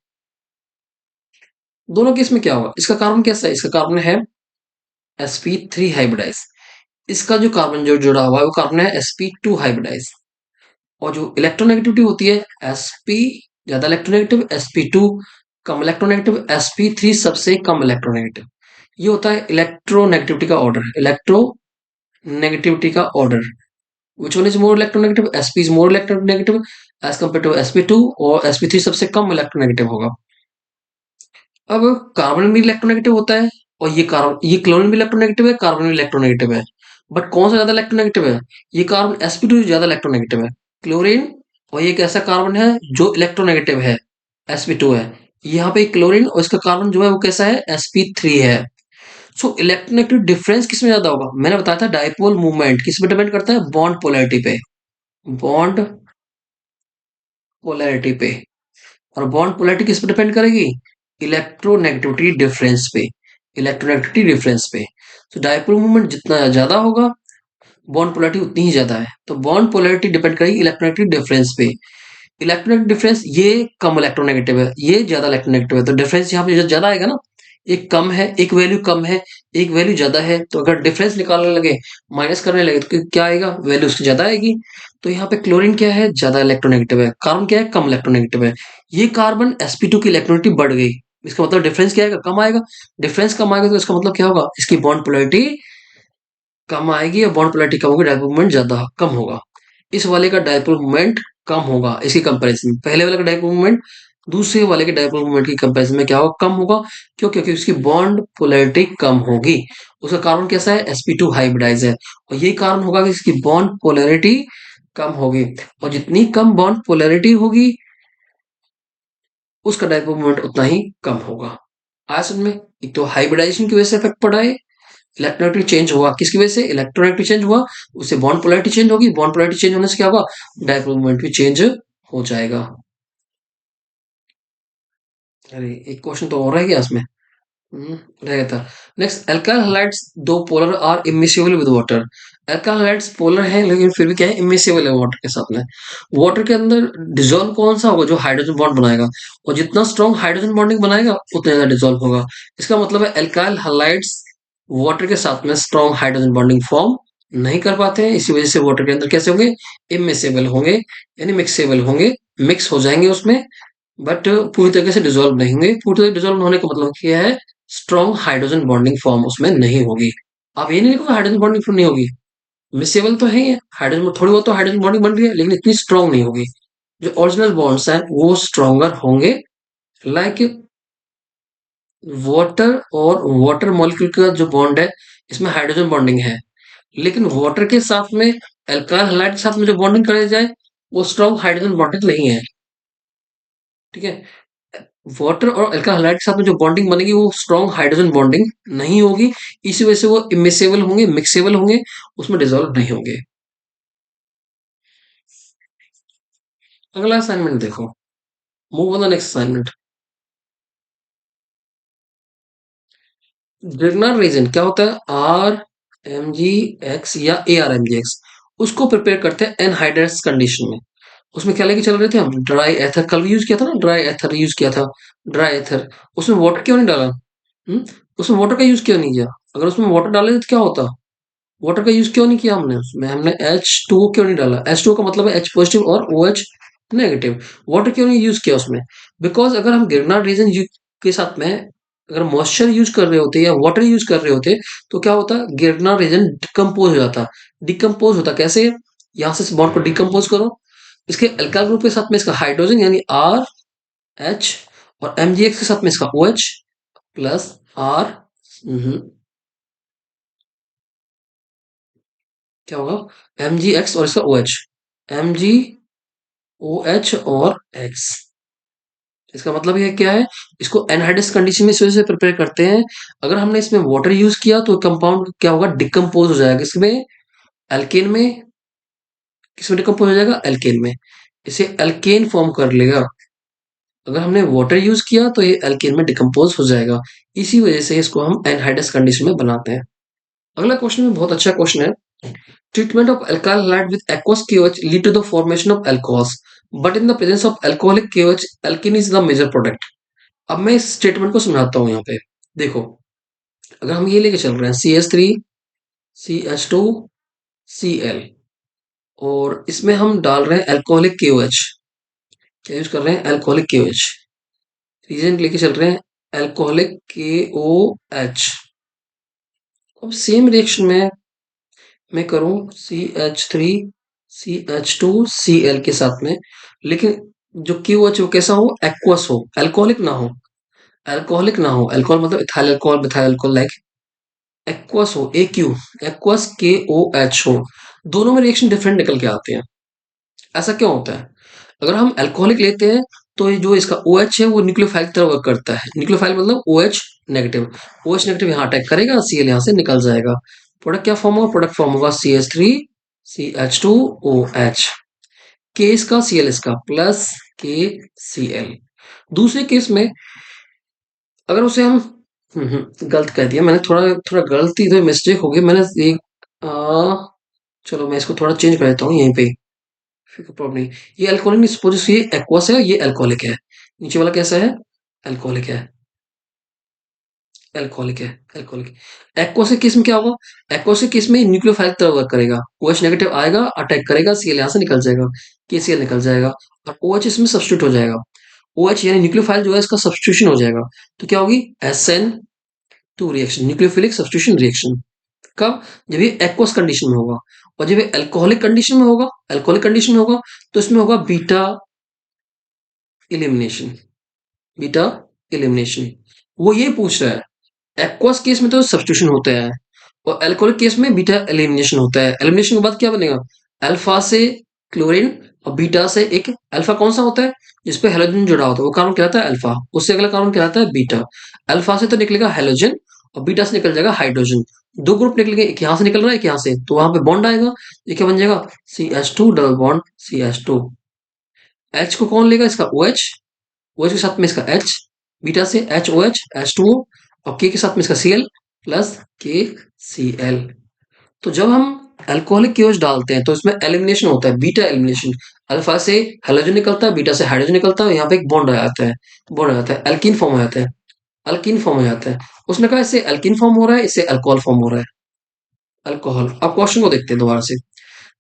Speaker 1: दोनों केस में क्या होगा? इसका कार्बन कैसा है? इसका कार्बन है sp3 हाइब्रिडाइज। इसका जो कार्बन जो जुड़ा हुआ है वो कार्बन है sp2 हाइब्रिडाइज। और जो इलेक्ट्रोनेगेटिविटी होती है sp ज्यादा इलेक्ट्रोनेगेटिव, sp2 कम इलेक्ट्रोनेगेटिव, sp3 सबसे कम इलेक्ट्रोनेगेटिव। ये होता है इलेक्ट्रोनेगेटिविटी का ऑर्डर, इलेक्ट्रोनेगेटिविटी का order. Which one is more electronegative? sp is more electronegative as compare to sp2, और sp3 सबसे कम इलेक्ट्रोनेगेटिव होगा। अब कार्बन भी इलेक्ट्रोनेगेटिव होता है, और ये कार्बन, ये क्लोरीन भी इलेक्ट्रोनेगेटिव है, कार्बन भी इलेक्ट्रोनेगेटिव है। बट कौन सा ज्यादा इलेक्ट्रोनेगेटिव है? ये कार्बन sp2 ज्यादा इलेक्ट्रोनेगेटिव है, क्लोरीन। और ये एक ऐसा कार्बन है जो इलेक्ट्रोनेगेटिव है, sp2 है। यहाँ पे क्लोरीन और इसका कार्बन जो है वो कैसा है? sp3 है। सो इलेक्ट्रोनेगेटिव डिफरेंस किसमें ज्यादा होगा? मैंने बताया था डाइपोल मूवमेंट किस पे डिपेंड करता है? बॉन्ड पोलैरिटी पे, बॉन्ड पोलैरिटी पे। और बॉन्ड पोलैरिटी किस पे डिपेंड करेगी? इलेक्ट्रोनेगेटिविटी डिफरेंस पे, इलेक्ट्रोनेगेटिविटी डिफरेंस पे। तो डायपोल मूवमेंट जितना ज्यादा होगा, बॉन्ड पोलैरिटी उतनी ही ज्यादा है। तो बॉन्ड पोलैरिटी डिपेंड करेगी इलेक्ट्रोनेगेटिव डिफरेंस पे। इलेक्ट्रोनेगेटिव डिफरेंस, ये कम इलेक्ट्रोनेगेटिव है, ये ज्यादा इलेक्ट्रोनेगेटिव है, तो डिफरेंस यहाँ पे ज्यादा आएगा ना। एक कम है, एक वैल्यू कम है, एक वैल्यू ज्यादा है, तो अगर डिफरेंस निकालने लगे, माइनस करने लगे, तो क्या आएगा? वैल्यू उसकी ज्यादा आएगी। तो यहाँ पे क्लोरीन क्या है? ज्यादा इलेक्ट्रोनेगेटिव है, कार्बन क्या है? कम इलेक्ट्रोनेगेटिव है। ये कार्बन sp2 की इलेक्ट्रोनेगेटिव बढ़ गई, इसका मतलब डिफरेंस क्या आएगा? कम आएगा। डिफरेंस कम आएगा तो इसका मतलब क्या होगा? इसकी बॉन्ड पोलैरिटी कम आएगी, और बॉन्ड पोलैरिटी कम होगी, डायपोल मोमेंट ज्यादा कम होगा। इस वाले का डायपोल मोमेंट कम होगा इसकी कंपैरिजन में। पहले वाले का डायपोल मोमेंट दूसरे वाले के डायपोल मोमेंट की कंपैरिजन में क्या होगा? कम होगा। क्यों? क्योंकि उसकी बॉन्ड पोलैरिटी कम होगी। उसका कार्बन कैसा है? sp2 हाइब्रिडाइज है, और यही कारण होगा कि इसकी बॉन्ड पोलैरिटी कम होगी। और जितनी कम बॉन्ड पोलैरिटी होगी, उसका डायपोल मोमेंट उतना ही कम होगा। आज समझ में? एक तो हाइब्रिडाइजेशन की वजह से इफेक्ट पड़ा है, इलेक्ट्रोनेगेटिव चेंज हुआ, किसकी वजह से? इलेक्ट्रोनेगेटिव चेंज हुआ, उससे बॉन्ड पोलैरिटी चेंज होगी, बॉन्ड पोलैरिटी चेंज होने से क्या होगा? डायपोल मोमेंट भी चेंज हो जाएगा। अरे एक क्वेश्चन तो और रह गया इसमें। रह गया था। Next, alkyl halides though polar are immiscible with water. Alkyl halides polar है लेकिन फिर भी क्या है? इमिसिबल है वाटर के साथ में। वाटर के अंदर डिजोल्व कौन सा होगा? जो हाइड्रोजन बॉन्ड बनाएगा, और जितना स्ट्रॉन्ग हाइड्रोजन बॉन्डिंग बनाएगा उतना ज्यादा डिजोल्व होगा। इसका मतलब है अल्काइल हैलाइड्स वाटर के साथ में स्ट्रॉन्ग हाइड्रोजन बॉन्डिंग फॉर्म नहीं कर पाते हैं। इसी वजह से वाटर के अंदर कैसे होंगे? इमिसेबल होंगे, यानी मिक्सेबल होंगे, मिक्स हो जाएंगे उसमें, बट पूरी तरीके से डिसॉल्व नहीं होंगे। पूरी तरह डिसॉल्व होने का मतलब क्या है? स्ट्रॉन्ग हाइड्रोजन बॉन्डिंग फॉर्म उसमें नहीं होगी। आप ये नहीं लिखो हाइड्रोजन बॉन्डिंग फॉर्म नहीं होगी, मिसेबल तो है ही है, हाइड्रोजन थोड़ी बहुत तो हाइड्रोजन बॉन्डिंग बन रही है, लेकिन इतनी स्ट्रॉन्ग नहीं होगी। जो ओरिजिनल बॉन्ड्स हैं वो स्ट्रॉन्गर होंगे। लाइक वाटर और वाटर मॉलिक्यूल का जो बॉन्ड है, इसमें हाइड्रोजन बॉन्डिंग है, लेकिन वाटर के साथ में अल्काइल हैलाइड के साथ में जो बॉन्डिंग कराई जाए वो स्ट्रॉन्ग हाइड्रोजन बॉन्डिंग नहीं है। ठीक है? वाटर और अल्काइल हैलाइड के साथ में जो बॉन्डिंग बनेगी वो स्ट्रॉन्ग हाइड्रोजन बॉन्डिंग नहीं होगी। इसी वजह से वो इमिसेबल होंगे, मिक्सेबल होंगे, उसमें डिसॉल्व नहीं होंगे। अगला असाइनमेंट देखो, move on the next assignment. Grignard reagent क्या होता है? आर एम जी एक्स या A R M G X. उसको प्रिपेयर करते हैं एनहाइड्रस कंडीशन में। उसमें क्या लेके चल रहे थे हम? ड्राई एथर, कल भी यूज किया था ना, ड्राई एथर यूज किया था। ड्राई एथर, उसमें वाटर क्यों नहीं डाला? हम्म उसमें वाटर का यूज क्यों नहीं किया? अगर उसमें वाटर डाले तो क्या होता? वाटर का यूज क्यों नहीं किया हमने? उसमें हमने H2O क्यों नहीं डाला? H2O का मतलब है H पॉजिटिव और OH नेगेटिव। वाटर क्यों नहीं यूज किया उसमें? बिकॉज अगर हम गिरनार रीजन के साथ में अगर मॉइस्चर यूज कर रहे होते या वाटर यूज कर रहे होते तो क्या होता? गिरनार रीजन डिकम्पोज हो जाता। डिकम्पोज होता कैसे? यहाँ से बॉन्ड को डिकम्पोज करो, इसके अल्काइल ग्रुप के साथ में इसका हाइड्रोजन यानी RH, और MgX के साथ में इसका OH प्लस R, क्या होगा? MgX और इसका OH, MgOH और X। इसका मतलब ये क्या है? इसको एनहाइड्रस कंडीशन में इस वजह से प्रिपेयर करते हैं। अगर हमने इसमें वाटर यूज किया तो कंपाउंड क्या होगा? डिकम्पोज हो जाएगा। इसमें एल्केन में, किसमें डिकम्पोज हो जाएगा? एल्केन में। इसे एल्केन फॉर्म कर लेगा। अगर हमने वाटर यूज किया तो ये एल्केन में डिकम्पोज हो जाएगा। इसी वजह से इसको हम एनहाइड्रस कंडीशन में बनाते हैं। अगला क्वेश्चन में बहुत अच्छा क्वेश्चन है। Treatment of alkyl halide with aqueous KOH lead to the formation of alcohols, but in the presence of alcoholic KOH, alkene is the major product. अब मैं इस स्टेटमेंट को समझाता हूँ यहाँ पे। देखो, अगर हम ये लेके चल रहे हैं CH3 CH2 Cl, और इसमें हम डाल रहे हैं अल्कोहलिक KOH। क्या यूज कर रहे हैं? Alcoholic KOH। रीजन लेके चल रहे हैं अल्कोहलिक KOH। अब सेम रिएक्शन में मैं करूं CH3 CH2 Cl के साथ में, लेकिन जो KOH वो कैसा हो? एक्वस हो, अल्कोहलिक ना हो। अल्कोहलिक ना हो, अल्कोहल मतलब ethyl alcohol, methyl alcohol, like aqueous हो, AQ, एक्वस KOH हो। दोनों में रिएक्शन डिफरेंट निकल के आते हैं। ऐसा क्यों होता है? अगर हम अल्कोहलिक लेते हैं तो ये जो इसका OH है वो न्यूक्लियोफाइल की तरह वर्क करता है। न्यूक्लियोफाइल मतलब OH नेगेटिव। OH नेगेटिव यहाँ अटैक करेगा, Cl यहाँ से निकल जाएगा। प्रोडक्ट क्या फॉर्म होगा? प्रोडक्ट फॉर्म होगा CH3 CH2OH। K इसका, Cl इसका, प्लस KCl। दूसरे केस में अगर उसे हम गलत कह दिया मैंने, थोड़ा थोड़ा गलती, तो मिस्टेक हो गई मैंने एक चलो मैं इसको थोड़ा चेंज कर देता हूँ यहीं पे, फिर कोई प्रॉब्लम नहीं। ये अल्कोहलिक नहीं, सपोज ये एक्वस है, ये अल्कोहलिक है। नीचे वाला कैसा है? अल्कोहलिक है। अल्कोहलिक है, अल्कोहलिक। एक्वस के केस में क्या होगा? एक्वस के केस में न्यूक्लियोफाइल की तरह वर्क करेगा। OH नेगेटिव आएगा, अटैक करेगा, Cl यहाँ से निकल जाएगा, KCl निकल जाएगा, और OH इसमें सब्स्टिट्यूट हो जाएगा। OH यानी न्यूक्लियोफाइल जो है इसका सब्स्टिट्यूशन हो जाएगा। तो क्या होगी? SN2 reaction, nucleophilic substitution reaction. कब? जब ये एक्वस कंडीशन में होगा। और जब ये अल्कोहलिक कंडीशन में होगा, अल्कोहलिक कंडीशन में होगा, तो इसमें होगा बीटा एलिमिनेशन। Beta elimination. वो ये पूछ रहा है, एक्वस केस में तो सब्स्टिट्यूशन होता है और अल्कोहलिक केस में बीटा एलिमिनेशन होता है। एलिमिनेशन के बाद क्या बनेगा? अल्फा से क्लोरीन और बीटा से एक, अल्फा कौन सा होता है? जिसपे हेलोजन जुड़ा होता है वो कार्बन कहलाता है अल्फा। उससे अगला कार्बन कहलाता है बीटा। अल्फा से तो निकलेगा हेलोजन और बीटा से निकल जाएगा हाइड्रोजन। दो ग्रुप निकलेंगे, एक यहाँ से निकल रहा है, एक यहाँ से, तो वहां पे बॉन्ड आएगा। ये क्या बन जाएगा? CH2 double bond CH2। H को कौन लेगा? इसका OH। OH के साथ में इसका H, बीटा से HOH H2O, और K के साथ में इसका Cl प्लस KCl। तो जब हम अल्कोहलिक KOH डालते हैं तो इसमें एलिमिनेशन होता है, बीटा एलिमिनेशन। अल्फा से हेलोजन निकलता है, बीटा से हाइड्रोजन निकलता है, यहाँ पे एक बॉन्ड आ जाता है, बॉन्ड आ जाता है, एल्कीन फॉर्म हो जाता है, अल्कीन फॉर्म हो जाता है। उसने कहा इससे एल्कीन फॉर्म हो रहा है, इससे अल्कोहल फॉर्म हो रहा है, अल्कोहल। अब क्वेश्चन को देखते हैं दोबारा से।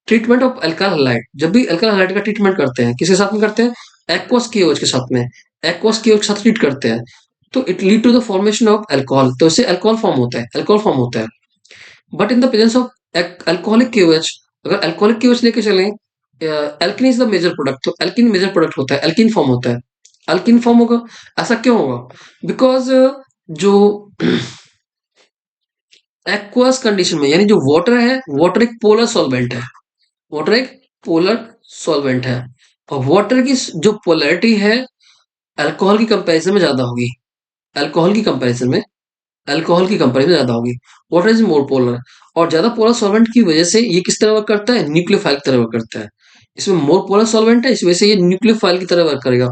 Speaker 1: ट्रीटमेंट ऑफ अल्काइल हैलाइड, जब भी अल्काइल हैलाइड का ट्रीटमेंट करते हैं किसके साथ में करते हैं? एक्वस KOH के साथ में। एक्वस KOH के साथ ट्रीट करते हैं तो it lead to the formation of alcohol, तो इससे अल्कोहल फॉर्म होता है, अल्कोहल फॉर्म होता है। But in the presence of alcoholic KOH, अगर अल्कोहलिक KOH लेके चलें, alkene is the major product, तो एल्किन मेजर प्रोडक्ट होता है, एल्किन फॉर्म होता है, अल्किन फॉर्म होगा। ऐसा क्यों होगा? बिकॉज जो एक्वस कंडीशन में, यानी जो वाटर है, वाटर एक पोलर सॉल्वेंट है, वाटर एक पोलर सॉल्वेंट है, और वाटर की जो पोलैरिटी है अल्कोहल की कंपैरिजन में ज्यादा होगी। अल्कोहल की कंपैरिजन में, अल्कोहल की कंपैरिजन में ज्यादा होगी। वाटर इज मोर पोलर, और ज्यादा पोलर सॉल्वेंट की वजह से ये किस तरह वर्क करता है? न्यूक्लियोफाइल की तरह वर्क करता है। इसमें मोर पोलर सॉल्वेंट है, इस वजह से ये न्यूक्लियोफाइल की तरह वर्क करेगा,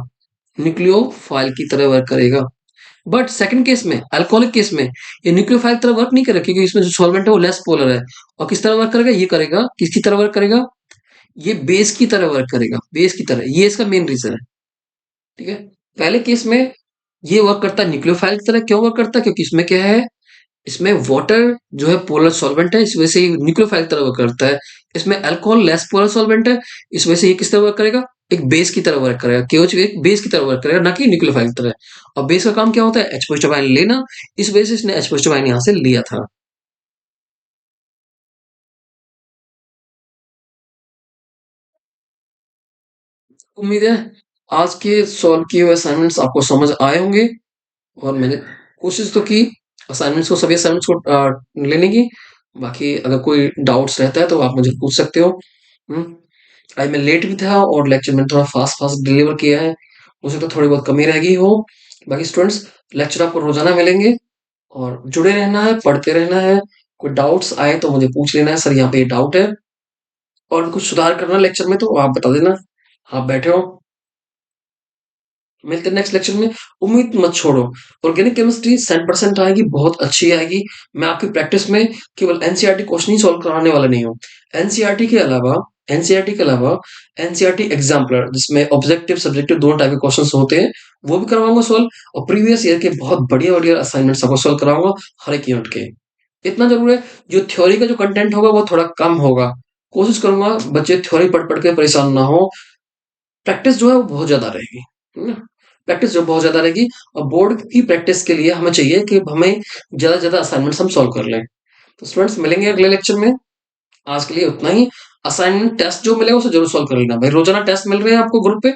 Speaker 1: न्यूक्लियोफाइल की तरह वर्क करेगा। बट सेकंड केस में, अल्कोहलिक केस में, ये न्यूक्लियोफाइल की तरह वर्क नहीं करेगा, क्योंकि इसमें जो सॉल्वेंट है वो लेस पोलर है। और किस तरह वर्क करेगा, ये करेगा, किसकी तरह वर्क करेगा, ये बेस की तरह वर्क करेगा, बेस की तरह। ये इसका मेन रीजन है। ठीक है। पहले केस में ये वर्क करता है न्यूक्लियोफाइल की तरह। क्यों वर्क करता है, क्योंकि इसमें क्या है, इसमें वाटर जो है पोलर सॉल्वेंट है, इस वजह से ये न्यूक्लियोफाइल की तरह वर्क करता है। इसमें अल्कोहल लेस पोलर सॉल्वेंट है, इस वजह से ये किस तरह वर्क करेगा, एक बेस की तरह वर्क करेगा। केओएच एक बेस की तरह वर्क करेगा, ना कि न्यूक्लियोफाइल की तरह। और बेस का काम क्या होता है, एच पॉजिटिव आयन लेना। इस वजह से इसने एच पॉजिटिव आयन यहां से लिया था। उम्मीद है आज के सॉल्व किए हुए असाइनमेंट्स आपको समझ आए होंगे। और मैंने कोशिश तो की असाइनमेंट्स को, सभी असाइनमेंट्स को लेने की। बाकी अगर कोई डाउट्स रहता है तो आप मुझे पूछ सकते हो। आज मैं लेट भी था और लेक्चर में थोड़ा फास्ट फास्ट डिलीवर किया है, मुझे तो थोड़ी बहुत कमी रह गई हो। बाकी स्टूडेंट्स, लेक्चर आपको रोजाना मिलेंगे और जुड़े रहना है, पढ़ते रहना है। कोई डाउट्स आए तो मुझे पूछ लेना है, सर यहाँ पे ये डाउट है, और भी कुछ सुधार करना लेक्चर में तो आप बता देना। आप बैठे हो, मिलते हैं नेक्स्ट लेक्चर में। उम्मीद मत छोड़ो, ऑर्गेनिक केमिस्ट्री 100% आएगी, बहुत अच्छी आएगी। मैं आपकी प्रैक्टिस में केवल एनसीईआरटी क्वेश्चन ही सॉल्व कराने वाला नहीं हूँ। एनसीईआरटी के अलावा एनसीईआरटी के अलावा एनसीईआरटी एग्जाम्पलर, जिसमें ऑब्जेक्टिव सब्जेक्टिव दोनों टाइप के क्वेश्चन होते हैं, वो भी करवाऊंगा सॉल्व। और प्रीवियस ईयर के बहुत बढ़िया बढ़िया असाइनमेंट्स आपको सॉल्व कराऊंगा, हर एक यूनिट के। इतना जरूर है, जो थ्योरी का जो कंटेंट होगा वो थोड़ा कम होगा। कोशिश करूंगा बच्चे थ्योरी पढ़ पढ़ के परेशान ना हो। प्रैक्टिस जो है वो बहुत ज्यादा रहेगी, है ना। प्रैक्टिस जो बहुत ज्यादा रहेगी। और बोर्ड की प्रैक्टिस के लिए हमें चाहिए कि हमें ज्यादा से ज्यादा असाइनमेंट्स हम सॉल्व कर लें। तो स्टूडेंट्स, मिलेंगे अगले लेक्चर में। आज के लिए उतना ही। असाइनमेंट टेस्ट जो मिलेगा उसे जरूर सॉल्व कर लेना भाई। रोजाना टेस्ट मिल रहे हैं आपको ग्रुप पे।